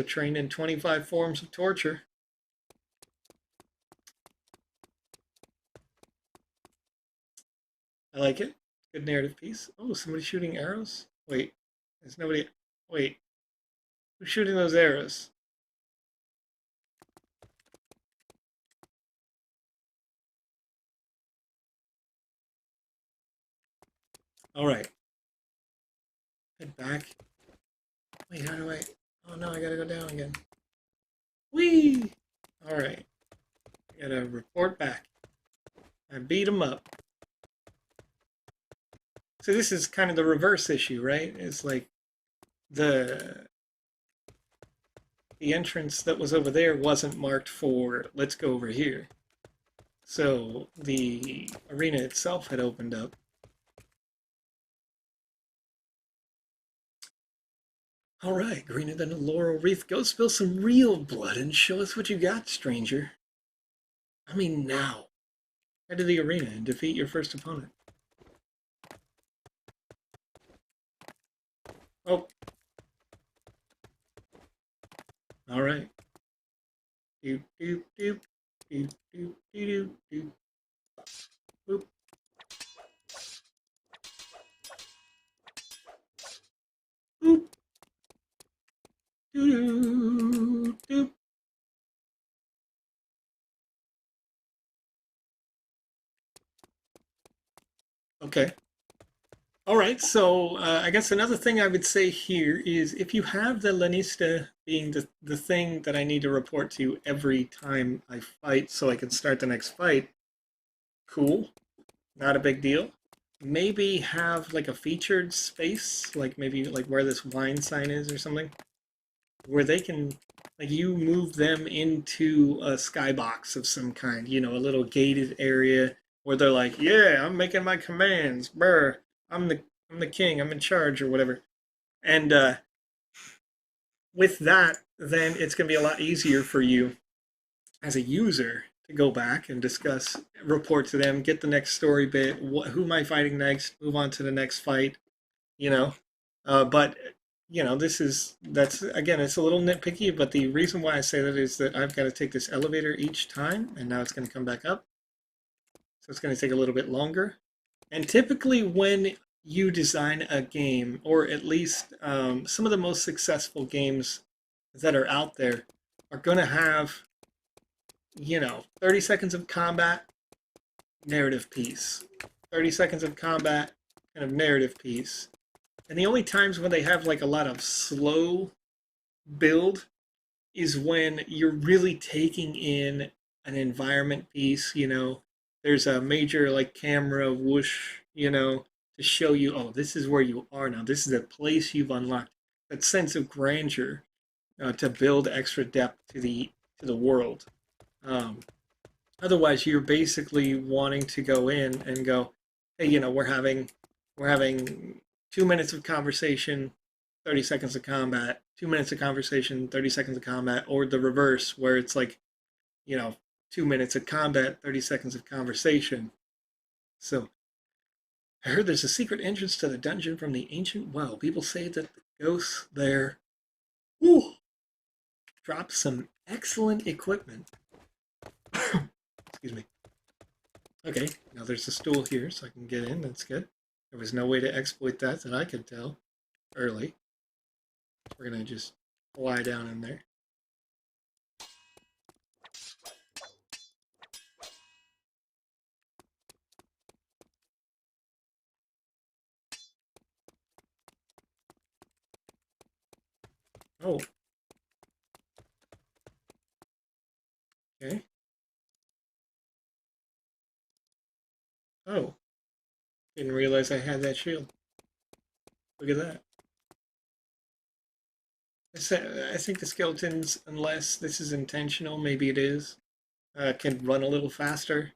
trained in 25 forms of torture. I like it. Good narrative piece. Oh, somebody shooting arrows? Wait, there's nobody. Wait, who's shooting those arrows? All right. Head back. Wait, how do I? Oh no, I gotta go down again. Whee! All right. I gotta report back. I beat him up. So this is kind of the reverse issue, right? It's like the entrance that was over there wasn't marked for let's go over here. So the arena itself had opened up. All right, greener than a laurel wreath. Go spill some real blood and show us what you got, stranger. I mean now. Head to the arena and defeat your first opponent. Oh. All right. Doop, doop, doop. Doop, doop, doop, doop. Boop. Boop. Doop, doop. Okay. All right, so I guess another thing I would say here is if you have the Lanista being the thing that I need to report to every time I fight so I can start the next fight, cool, not a big deal. Maybe have like a featured space, like maybe like where this wine sign is or something, where they can, like you move them into a skybox of some kind, you know, a little gated area where they're like, yeah, I'm making my commands, brr. I'm the I'm the king. I'm in charge or whatever. And with that, then it's going to be a lot easier for you as a user to go back and discuss, report to them, get the next story bit. Who am I fighting next? Move on to the next fight. You know, but you know that's again it's a little nitpicky. But the reason why I say that is that I've got to take this elevator each time, and now it's going to come back up. So it's going to take a little bit longer. And typically, when you design a game, or at least some of the most successful games that are out there, are going to have, you know, 30 seconds of combat, narrative piece. 30 seconds of combat, kind of narrative piece. And the only times when they have like a lot of slow build is when you're really taking in an environment piece. There's a major like camera whoosh, to show you, oh, this is where you are now. This is a place you've unlocked. That sense of grandeur to build extra depth to the world. Um, Otherwise, you're basically wanting to go in and go, hey, we're having 2 minutes of conversation, 30 seconds of combat, 2 minutes of conversation, 30 seconds of combat, or the reverse, where it's like, you know, 2 minutes of combat, 30 seconds of conversation. So I heard there's a secret entrance to the dungeon from the ancient well. People say that the ghosts there, whew, drop some excellent equipment. Excuse me. Okay, now there's a stool here, so I can get in. That's good. There was no way to exploit that I could tell early. We're gonna just lie down in there. Oh. Okay. Oh. Didn't realize I had that shield. Look at that. I think the skeletons, unless this is intentional, maybe it is, can run a little faster.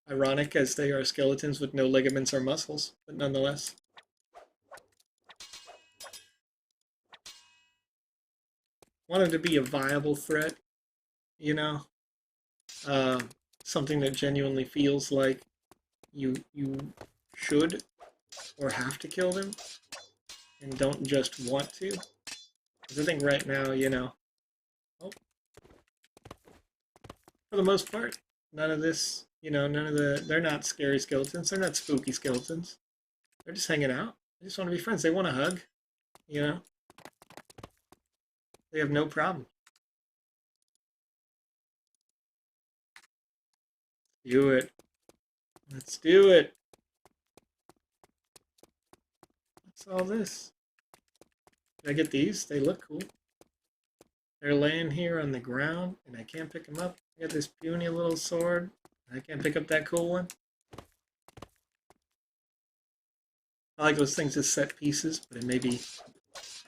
Ironic as they are skeletons with no ligaments or muscles, but nonetheless. Want them to be a viable threat, you know? Uh, Something that genuinely feels like you should or have to kill them and don't just want to. Because I think right now, oh, for the most part, none of this, they're not scary skeletons. They're not spooky skeletons. They're just hanging out. They just want to be friends. They want a hug, you know? They have no problem. Do it. Let's do it. What's all this? Did I get these? They look cool. They're laying here on the ground, and I can't pick them up. I got this puny little sword. I can't pick up that cool one. I like those things as set pieces, but it may be,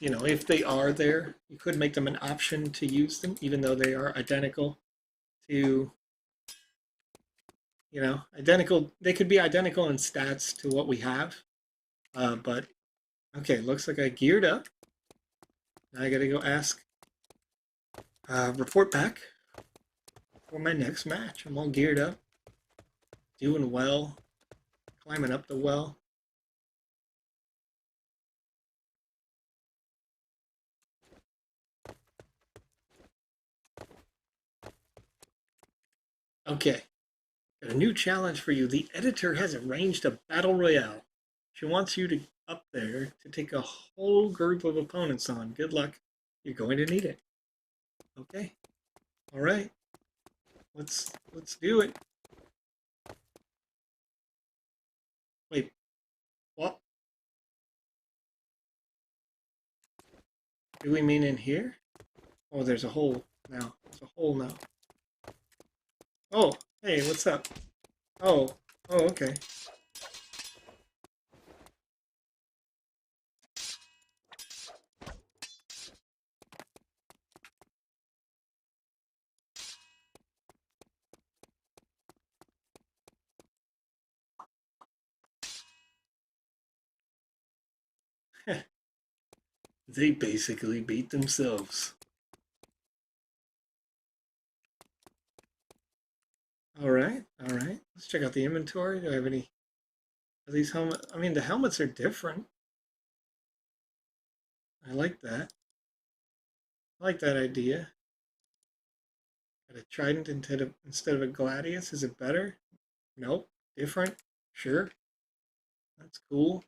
if they are there, you could make them an option to use them, even though they are identical to, identical. They could be identical in stats to what we have. But, okay, looks like I geared up. Now I gotta go ask, report back for my next match. I'm all geared up, doing well, climbing up the well. Okay, got a new challenge for you. The editor has arranged a battle royale. She wants you to up there to take a whole group of opponents on. Good luck. You're going to need it. Okay. All right. Let's do it. Wait. What? Do we mean in here? Oh, there's a hole now. There's a hole now. Oh, hey, what's up? Oh, okay. They basically beat themselves. All right, all right. Let's check out the inventory. Do I have any of these helmets? I mean, the helmets are different. I like that. I like that idea. Got a trident instead of a gladius. Is it better? Nope. Different? Sure. That's cool.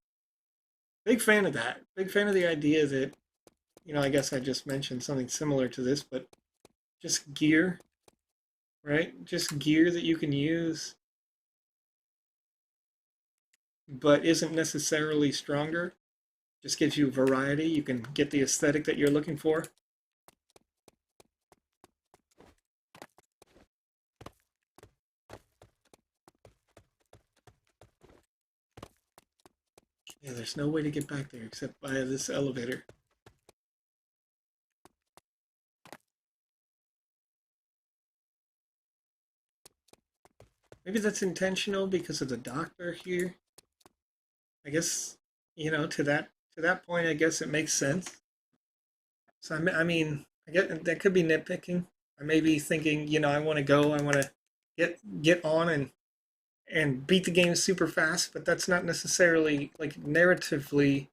Big fan of that. Big fan of the idea that, I guess I just mentioned something similar to this, but just gear, right? Just gear that you can use, but isn't necessarily stronger. Just gives you variety. You can get the aesthetic that you're looking for. Yeah, there's no way to get back there except via this elevator. Maybe that's intentional because of the doctor here. I guess, you know, to that point, I guess it makes sense. So I mean, I get that could be nitpicking. I may be thinking, you know, I want to get on and beat the game super fast, but that's not necessarily like narratively.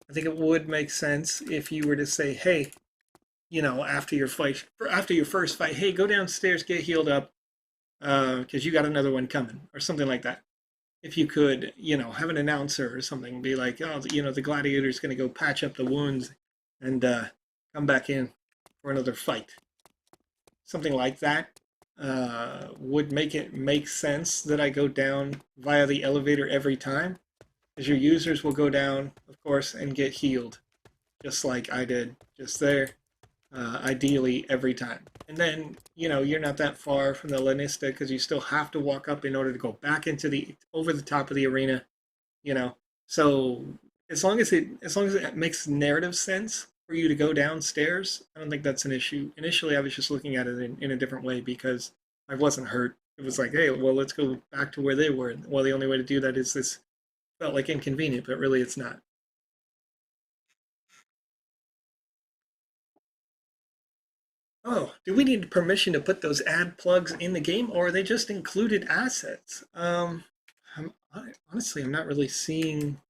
I think it would make sense if you were to say, hey, you know, after your first fight, hey, go downstairs, get healed up, because you got another one coming, or something like that. If you could, you know, have an announcer or something, be like, oh, you know, the gladiator's going to go patch up the wounds and come back in for another fight. Something like that would make it make sense that I go down via the elevator every time, because your users will go down, of course, and get healed, just like I did just there, ideally every time. And then, you know, you're not that far from the Lanista because you still have to walk up in order to go back into the over the top of the arena, you know. So as long as it makes narrative sense for you to go downstairs, I don't think that's an issue. Initially, I was just looking at it in a different way because I wasn't hurt. It was like, hey, well, let's go back to where they were. Well, the only way to do that is this. Felt like inconvenient, but really it's not. Oh, do we need permission to put those ad plugs in the game, or are they just included assets? Honestly, I'm not really seeing.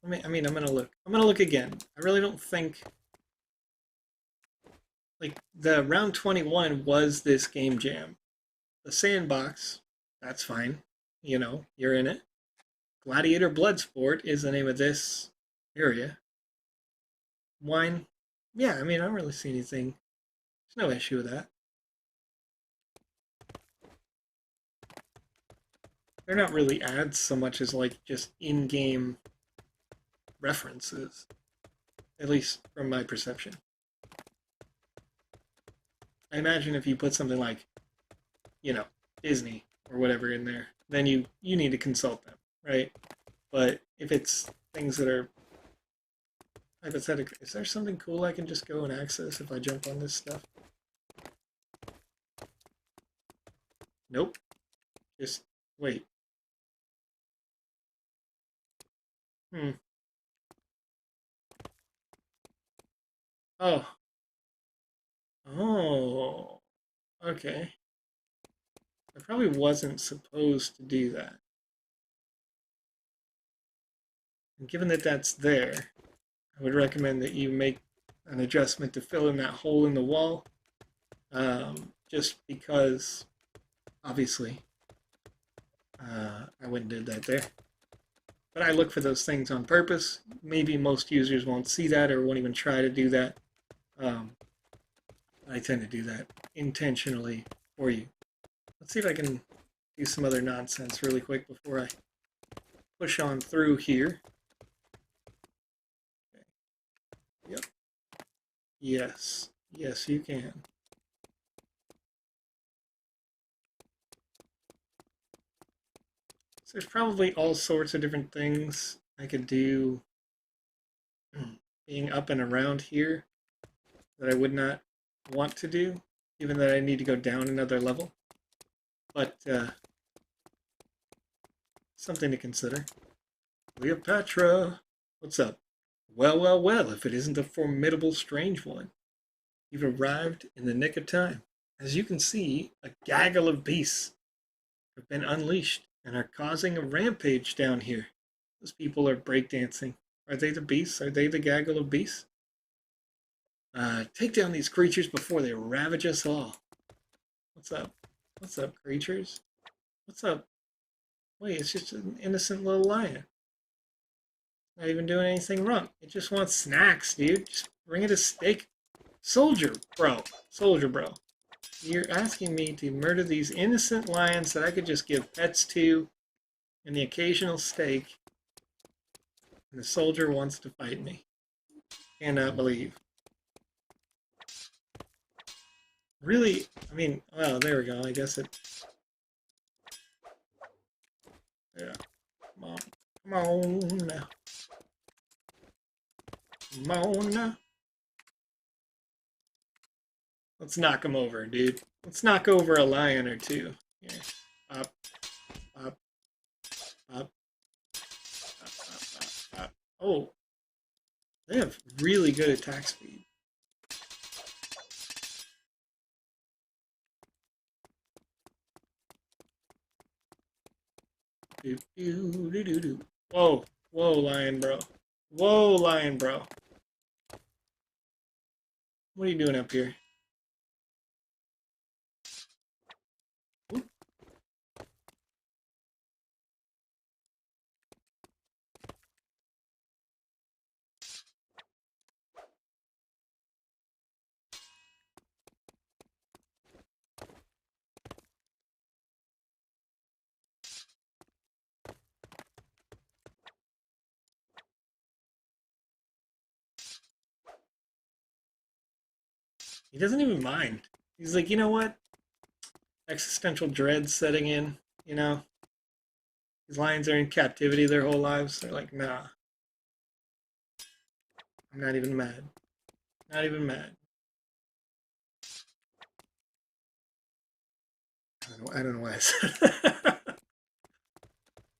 I mean, I'm gonna look. I'm gonna look again. I really don't think like the round 21 was this game jam. The sandbox, that's fine. You know, you're in it. Gladiator Bloodsport is the name of this area. Wine, yeah. I mean, I don't really see anything. There's no issue with that. They're not really ads so much as like just in-game references, at least from my perception. I imagine if you put something like, you know, Disney or whatever in there, then you need to consult them, right? But if it's things that are hypothetical, is there something cool I can just go and access if I jump on this stuff? Nope. Just wait. Hmm. Oh. Oh. Okay. I probably wasn't supposed to do that. And given that that's there, I would recommend that you make an adjustment to fill in that hole in the wall, just because, obviously, I wouldn't do that there. But I look for those things on purpose. Maybe most users won't see that or won't even try to do that. I tend to do that intentionally for you. Let's see if I can do some other nonsense really quick before I push on through here. Okay. Yep. Yes. Yes, you can. So there's probably all sorts of different things I could do being up and around here that I would not want to do, given that I need to go down another level. But something to consider. Cleopatra, what's up? Well, well, well, if it isn't the formidable strange one. You've arrived in the nick of time. As you can see, a gaggle of beasts have been unleashed and are causing a rampage down here. Those people are breakdancing. Are they the beasts? Are they the gaggle of beasts? Take down these creatures before they ravage us all. What's up? What's up, creatures? What's up? Wait, it's just an innocent little lion. Not even doing anything wrong. It just wants snacks, dude. Just bring it a steak. Soldier, bro. Soldier, bro. You're asking me to murder these innocent lions that I could just give pets to and the occasional steak. And the soldier wants to fight me. Cannot believe. Really? I mean, well, there we go. I guess it... Yeah. Come on. Come on. Come on. Let's knock him over, dude. Let's knock over a lion or two. Yeah. Up, up, up, up, up, up. Oh, they have really good attack speed. Do, do, do, do, do. Whoa, whoa, lion bro. Whoa, lion bro. What are you doing up here? Oop. He doesn't even mind. He's like, you know what? Existential dread setting in, you know? These lions are in captivity their whole lives. They're like, nah, I'm not even mad. Not even mad. I don't know why I said that.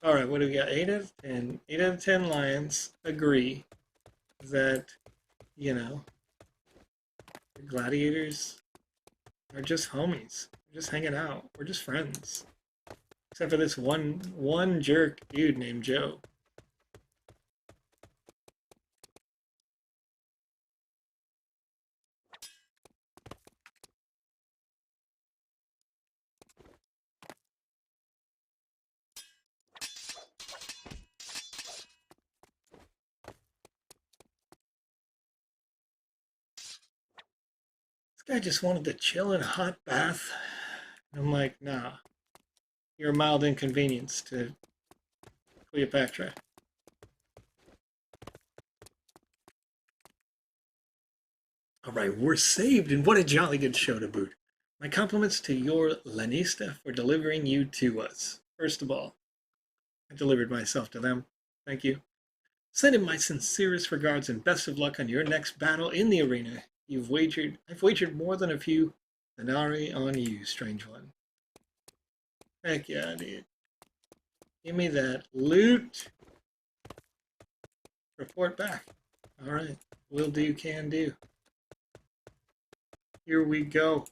All right, what do we got? 8 out of 10. 8 out of 10 lions agree that, you know, the gladiators are just homies. We're just hanging out. We're just friends. Except for this one jerk dude named Joe. This guy just wanted to chill in a hot bath. And I'm like, nah, you're a mild inconvenience to Cleopatra. All right, we're saved, and what a jolly good show to boot. My compliments to your Lanista for delivering you to us. First of all, I delivered myself to them. Thank you. Send in my sincerest regards and best of luck on your next battle in the arena. I've wagered more than a few denarii on you, strange one. Heck yeah, dude. Give me that loot. Report back. All right, will do, can do. Here we go.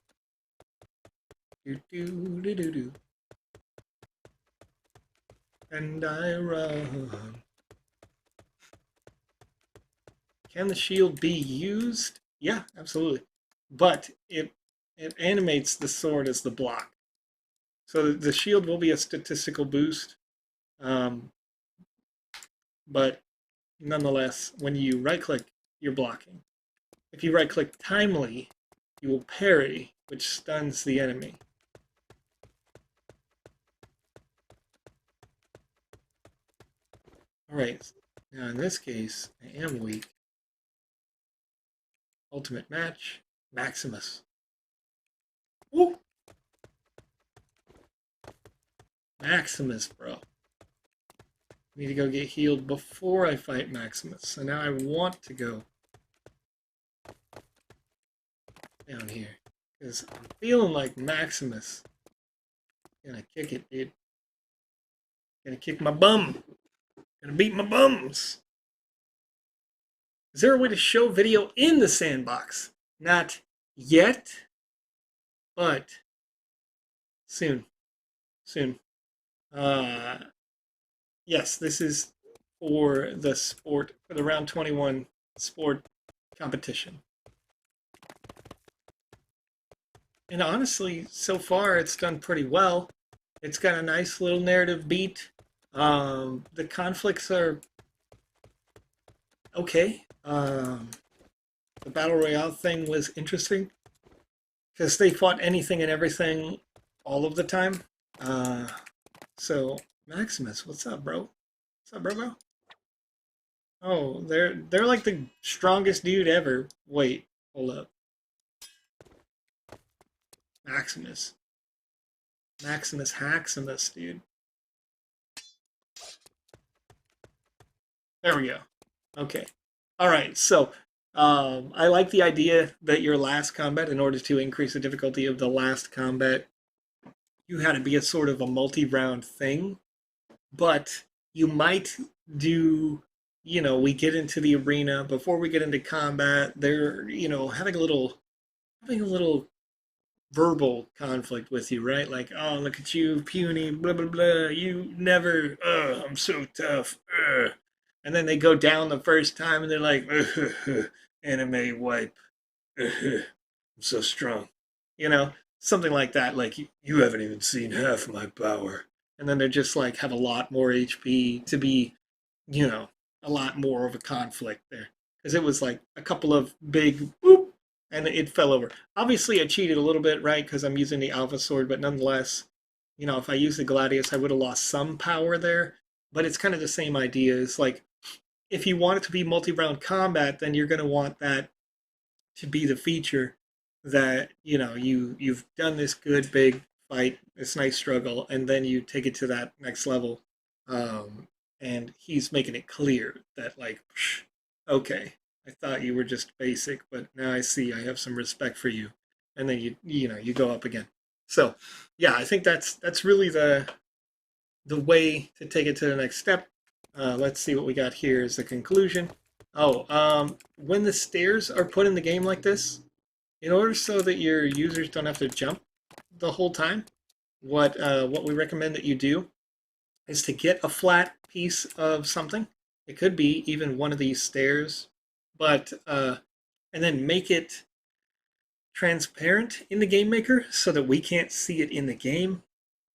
Do do do do do. And I run. Can the shield be used? Yeah, absolutely. But it animates the sword as the block. So the shield will be a statistical boost. But nonetheless, when you right click, you're blocking. If you right click timely, you will parry, which stuns the enemy. Alright, now in this case, I am weak. Ultimate match, Maximus. Woo! Maximus, bro. I need to go get healed before I fight Maximus. So now I want to go down here. Because I'm feeling like Maximus. Gonna kick it, dude. Gonna kick my bum. Gonna beat my bums. Is there a way to show video in the sandbox? Not yet, but soon. Soon. Yes, this is for the sport, for the round 21 sport competition. And honestly, so far it's done pretty well. It's got a nice little narrative beat. The conflicts are okay. The Battle Royale thing was interesting because they fought anything and everything all of the time. So Maximus, what's up, bro? What's up, bro? Oh, they're like the strongest dude ever. Wait, hold up. Maximus. Maximus Haximus, dude. There we go. Okay. All right. So I like the idea that your last combat, in order to increase the difficulty of the last combat, you had to be a sort of a multi-round thing. But you might do, we get into the arena before we get into combat. They're, having a little verbal conflict with you, right? Like, oh, look at you, puny, blah blah blah. You never. I'm so tough. And then they go down the first time, and they're like, anime wipe. I'm so strong. You know, something like that. Like, you haven't even seen half my power. And then they just like have a lot more HP to be, you know, a lot more of a conflict there. Because it was like a couple of big boop, and it fell over. Obviously, I cheated a little bit, right? Because I'm using the Alpha Sword, but nonetheless, if I used the Gladius, I would have lost some power there. But it's kind of the same idea. It's like, if you want it to be multi-round combat, then you're going to want that to be the feature that you've done this good big fight, this nice struggle, and then you take it to that next level. And he's making it clear that, like, okay, I thought you were just basic, but now I see I have some respect for you, and then you go up again. So yeah, I think that's really the way to take it to the next step. Let's see what we got here is the conclusion. Oh, when the stairs are put in the game like this, in order so that your users don't have to jump the whole time, what we recommend that you do is to get a flat piece of something. It could be even one of these stairs, but and then make it transparent in the game maker so that we can't see it in the game,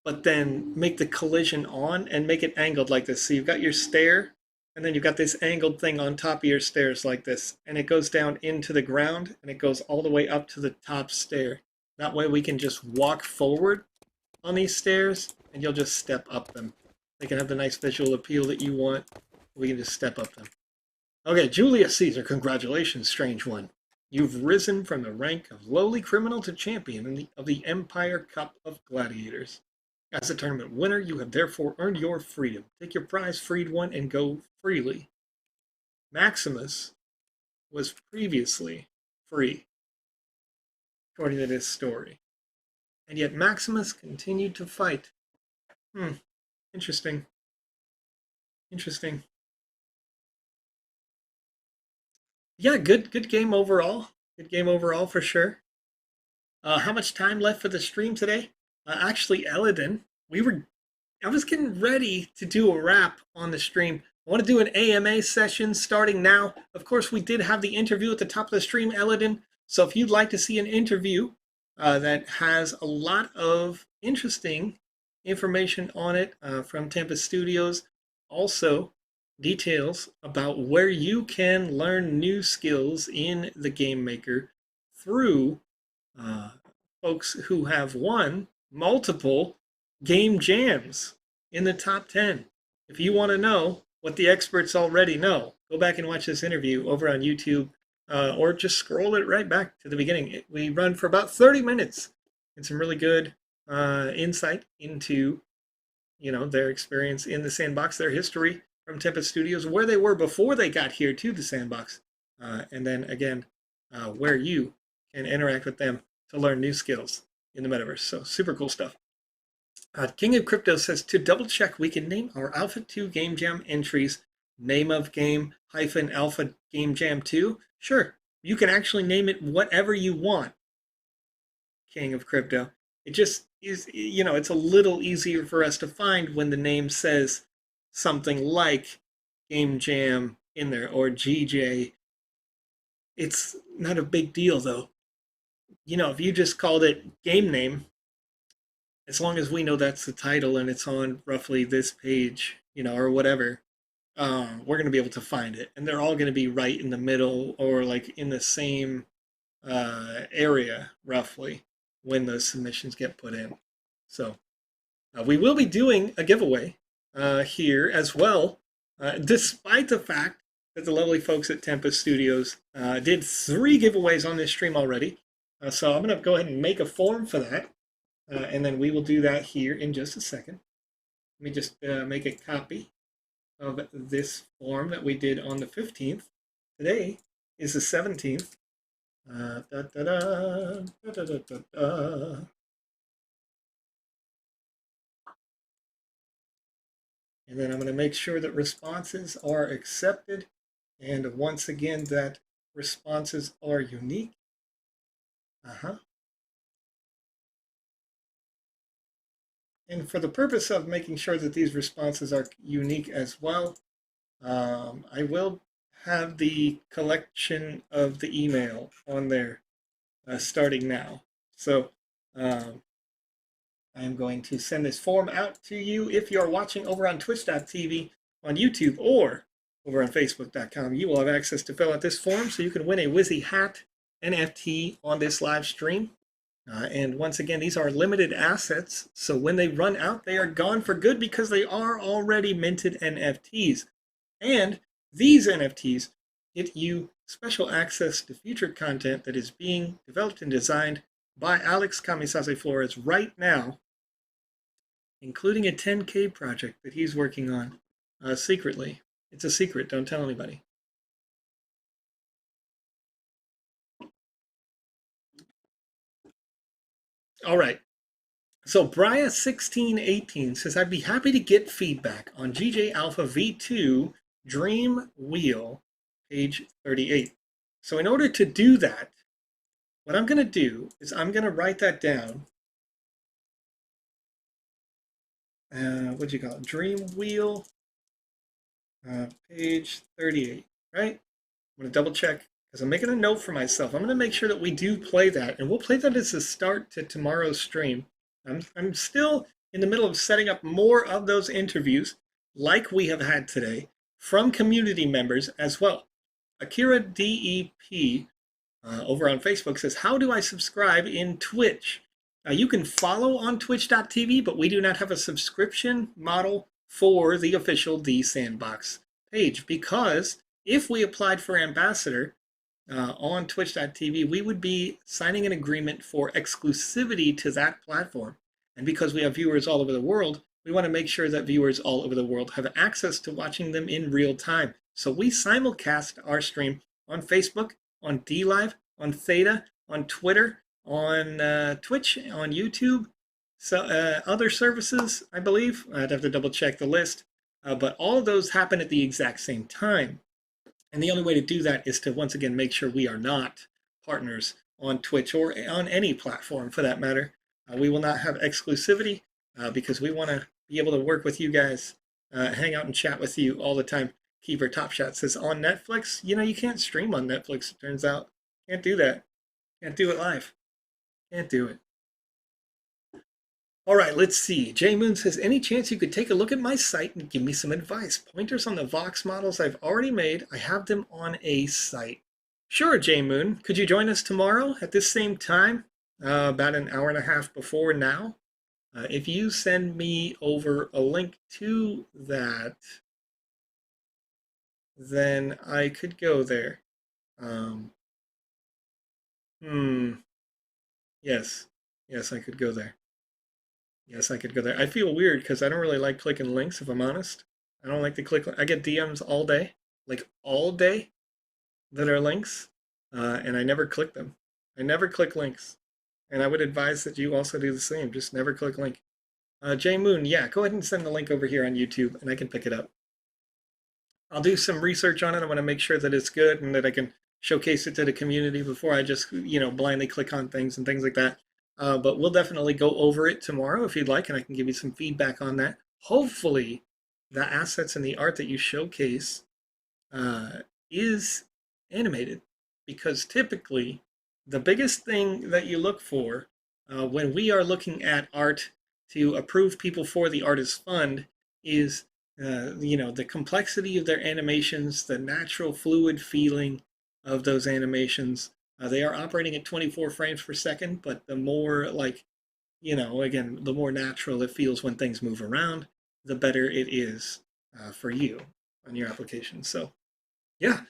but then make the collision on and make it angled like this. So you've got your stair, and then you've got this angled thing on top of your stairs like this, and it goes down into the ground, and it goes all the way up to the top stair. That way we can just walk forward on these stairs, and you'll just step up them. They can have the nice visual appeal that you want. We can just step up them. Okay, Julius Caesar, congratulations, strange one. You've risen from the rank of lowly criminal to champion of the Empire Cup of Gladiators. As a tournament winner, you have therefore earned your freedom. Take your prize, freed one, and go freely. Maximus was previously free, according to this story. And yet Maximus continued to fight. Interesting. Interesting. Yeah, good game overall. Good game overall for sure. How much time left for the stream today? Actually, Eladin, I was getting ready to do a wrap on the stream. I want to do an AMA session starting now. Of course, we did have the interview at the top of the stream, Eladin. So if you'd like to see an interview that has a lot of interesting information on it from Tempest Studios, also details about where you can learn new skills in the Game Maker through folks who have won multiple game jams in the top 10. If you want to know what the experts already know, go back and watch this interview over on YouTube, or just scroll it right back to the beginning. We run for about 30 minutes and some really good insight into their experience in the sandbox, their history from Tempest Studios, where they were before they got here to the sandbox, and then again where you can interact with them to learn new skills in the metaverse. So super cool stuff. King of Crypto says, to double check, we can name our Alpha 2 Game Jam entries name of game -Alpha Game Jam 2. Sure, you can actually name it whatever you want, King of Crypto. It just is, it's a little easier for us to find when the name says something like Game Jam in there or GJ. It's not a big deal though. If you just called it game name, as long as we know that's the title and it's on roughly this page, or whatever, we're going to be able to find it. And they're all going to be right in the middle or like in the same area, roughly, when those submissions get put in. So we will be doing a giveaway here as well, despite the fact that the lovely folks at Tempest Studios did 3 giveaways on this stream already. So I'm going to go ahead and make a form for that. And then we will do that here in just a second. Let me just make a copy of this form that we did on the 15th. Today is the 17th. Da, da, da, da, da, da, da, da. And then I'm going to make sure that responses are accepted. And once again, that responses are unique. And for the purpose of making sure that these responses are unique as well, I will have the collection of the email on there starting now. So I'm going to send this form out to you. If you're watching over on twitch.tv, on YouTube, or over on facebook.com, you will have access to fill out this form so you can win a Wizzy Hat NFT on this live stream. And once again, these are limited assets, so when they run out, they are gone for good because they are already minted NFTs. And these NFTs get you special access to future content that is being developed and designed by Alex Florez right now, including a 10K project that he's working on secretly. It's a secret, don't tell anybody. All right. So Bria1618 says, I'd be happy to get feedback on GJ Alpha V2 Dream Wheel, page 38. So in order to do that, what I'm going to do is I'm going to write that down. What'd you call it? Dream Wheel, page 38, right? I'm going to double check because I'm making a note for myself. I'm going to make sure that we do play that, and we'll play that as a start to tomorrow's stream. I'm still in the middle of setting up more of those interviews like we have had today from community members as well. Akira DEP over on Facebook says, how do I subscribe in Twitch? You can follow on twitch.tv, but we do not have a subscription model for the official The Sandbox page, because if we applied for ambassador on twitch.tv, we would be signing an agreement for exclusivity to that platform. And because we have viewers all over the world, we want to make sure that viewers all over the world have access to watching them in real time. So we simulcast our stream on Facebook, on DLive, on Theta, on Twitter, on Twitch, on YouTube, so other services, I believe. I'd have to double check the list. But all of those happen at the exact same time. And the only way to do that is to, once again, make sure we are not partners on Twitch or on any platform for that matter. We will not have exclusivity because we want to be able to work with you guys, hang out and chat with you all the time. Keeper Top Shot says, on Netflix, you can't stream on Netflix, it turns out. Can't do that. Can't do it live. Can't do it. All right, let's see. Jay Moon says, any chance you could take a look at my site and give me some advice? Pointers on the Vox models I've already made. I have them on a site. Sure, Jay Moon. Could you join us tomorrow at this same time? About an hour and a half before now. If you send me over a link to that, then I could go there. Yes. Yes, I could go there. Yes, I could go there. I feel weird because I don't really like clicking links, if I'm honest. I don't like to click. I get DMs all day, like all day, that are links, and I never click them. I never click links. And I would advise that you also do the same. Just never click link. Jay Moon, yeah, go ahead and send the link over here on YouTube, and I can pick it up. I'll do some research on it. I want to make sure that it's good and that I can showcase it to the community before I just, blindly click on things and things like that. But we'll definitely go over it tomorrow if you'd like, and I can give you some feedback on that. Hopefully, the assets and the art that you showcase is animated, because typically the biggest thing that you look for when we are looking at art to approve people for the Artist Fund is the complexity of their animations, the natural fluid feeling of those animations. They are operating at 24 frames per second, but the more again, the more natural it feels when things move around, the better it is for you on your application. So yeah,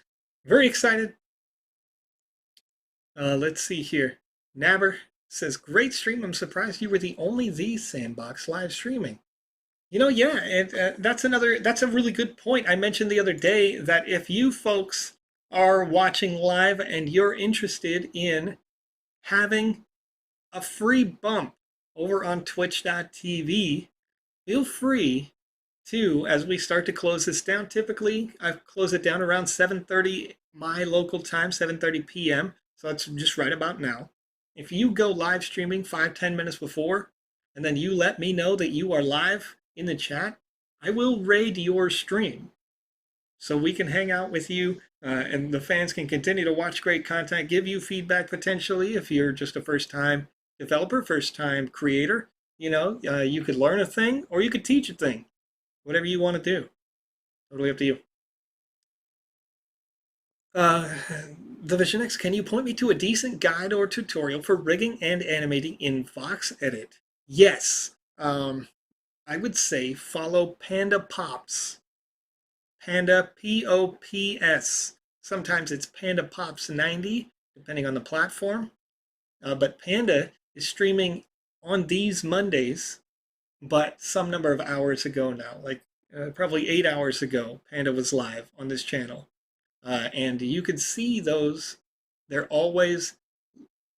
very excited. Let's see here. Nabber says, great stream. I'm surprised you were the only The Sandbox live streaming. Yeah, and that's a really good point. I mentioned the other day that if you folks are watching live and you're interested in having a free bump over on twitch.tv, feel free to, as we start to close this down. Typically, I close it down around 7:30 my local time, 7:30 p.m. So that's just right about now. If you go live streaming 5-10 minutes before, and then you let me know that you are live in the chat, I will raid your stream so we can hang out with you, and the fans can continue to watch great content, give you feedback potentially if you're just a first time developer, first time creator. You could learn a thing or you could teach a thing, whatever you want to do. Totally up to you. Uh, the Visionix, can you point me to a decent guide or tutorial for rigging and animating in Vox Edit? Yes. I would say follow Panda Pops. Panda Pops. Sometimes it's Panda Pops 90, depending on the platform. But Panda is streaming on these Mondays, but some number of hours ago now, like probably 8 hours ago, Panda was live on this channel. And you can see those. They're always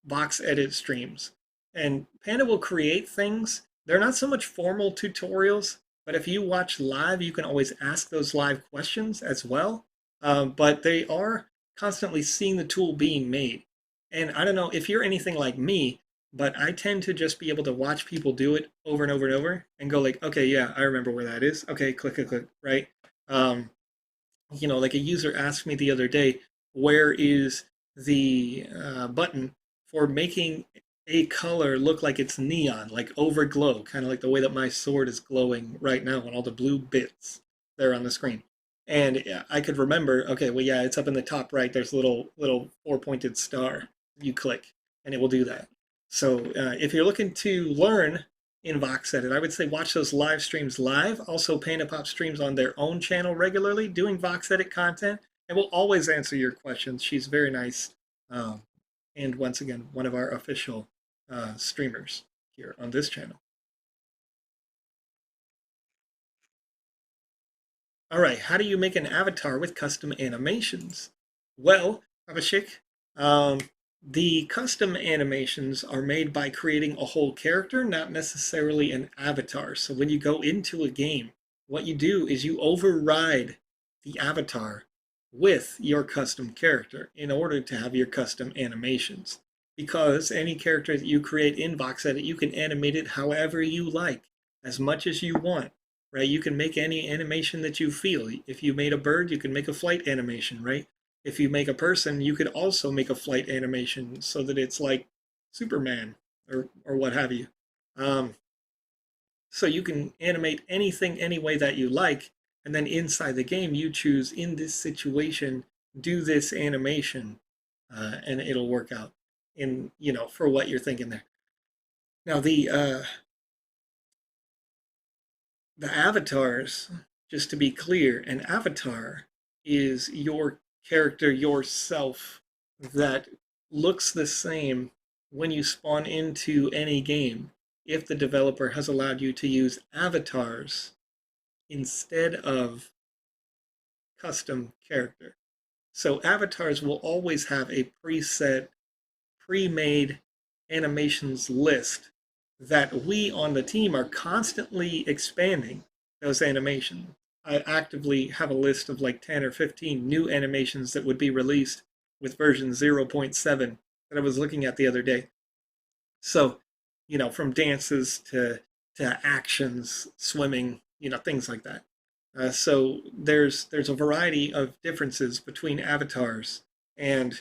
Vox Edit streams. And Panda will create things. They're not so much formal tutorials, but if you watch live, you can always ask those live questions as well. But they are constantly seeing the tool being made. And I don't know if you're anything like me, but I tend to just be able to watch people do it over and over and over and go like, okay, yeah, I remember where that is. Okay, click, click, click, right? Like a user asked me the other day, where is the button for making a color look like it's neon, like overglow, kind of like the way that my sword is glowing right now and all the blue bits there on the screen. And I could remember, okay, well, yeah, it's up in the top right. There's a little four-pointed star. You click, and it will do that. So if you're looking to learn in Vox Edit, I would say watch those live streams live. Also, Panda Pop streams on their own channel regularly, doing Vox Edit content, and will always answer your questions. She's very nice, and once again, one of our official streamers here on this channel. All right, how do you make an avatar with custom animations? Well, Abhishek, the custom animations are made by creating a whole character, not necessarily an avatar. So when you go into a game, what you do is you override the avatar with your custom character in order to have your custom animations. Because any character that you create in Vox Edit, you can animate it however you like, as much as you want, right? You can make any animation that you feel. If you made a bird, you can make a flight animation, right? If you make a person, you could also make a flight animation so that it's like Superman or what have you. So you can animate anything any way that you like, and then inside the game you choose, in this situation, do this animation, and it'll work out in for what you're thinking there. Now the avatars, just to be clear, an avatar is your character yourself that looks the same when you spawn into any game, if the developer has allowed you to use avatars instead of custom character. So avatars will always have a preset, pre-made animations list that we on the team are constantly expanding those animations. I actively have a list of like 10 or 15 new animations that would be released with version 0.7 that I was looking at the other day. So, from dances to actions, swimming, things like that. So there's a variety of differences between avatars and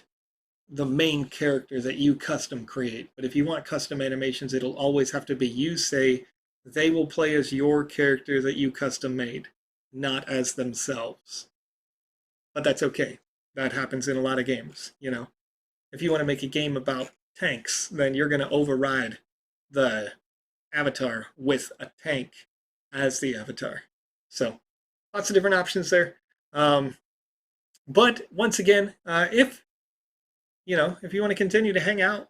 the main character that you custom create. But if you want custom animations, it'll always have to be you say they will play as your character that you custom made, not as themselves. But that's okay. That happens in a lot of games, If you want to make a game about tanks, then you're going to override the avatar with a tank as the avatar. So lots of different options there. But once again, if you want to continue to hang out,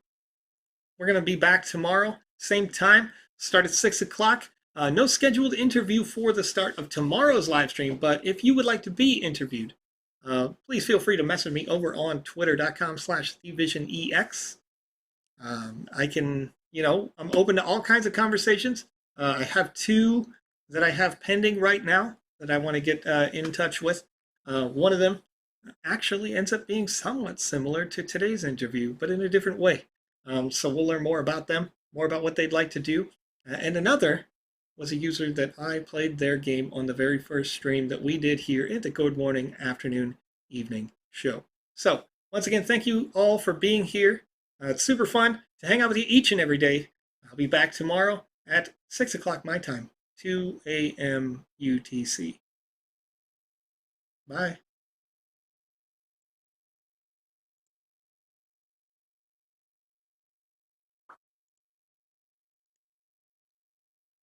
we're going to be back tomorrow, same time, start at 6 o'clock. No scheduled interview for the start of tomorrow's live stream, but if you would like to be interviewed, please feel free to message me over on twitter.com/thevisionex. I can, I'm open to all kinds of conversations. I have two that I have pending right now that I want to get in touch with. One of them actually ends up being somewhat similar to today's interview, but in a different way. So we'll learn more about them, more about what they'd like to do. And another was a user that I played their game on the very first stream that we did here at the Good Morning, Afternoon, Evening show. So once again, thank you all for being here. It's super fun to hang out with you each and every day. I'll be back tomorrow at 6 o'clock my time, 2 a.m. UTC. Bye.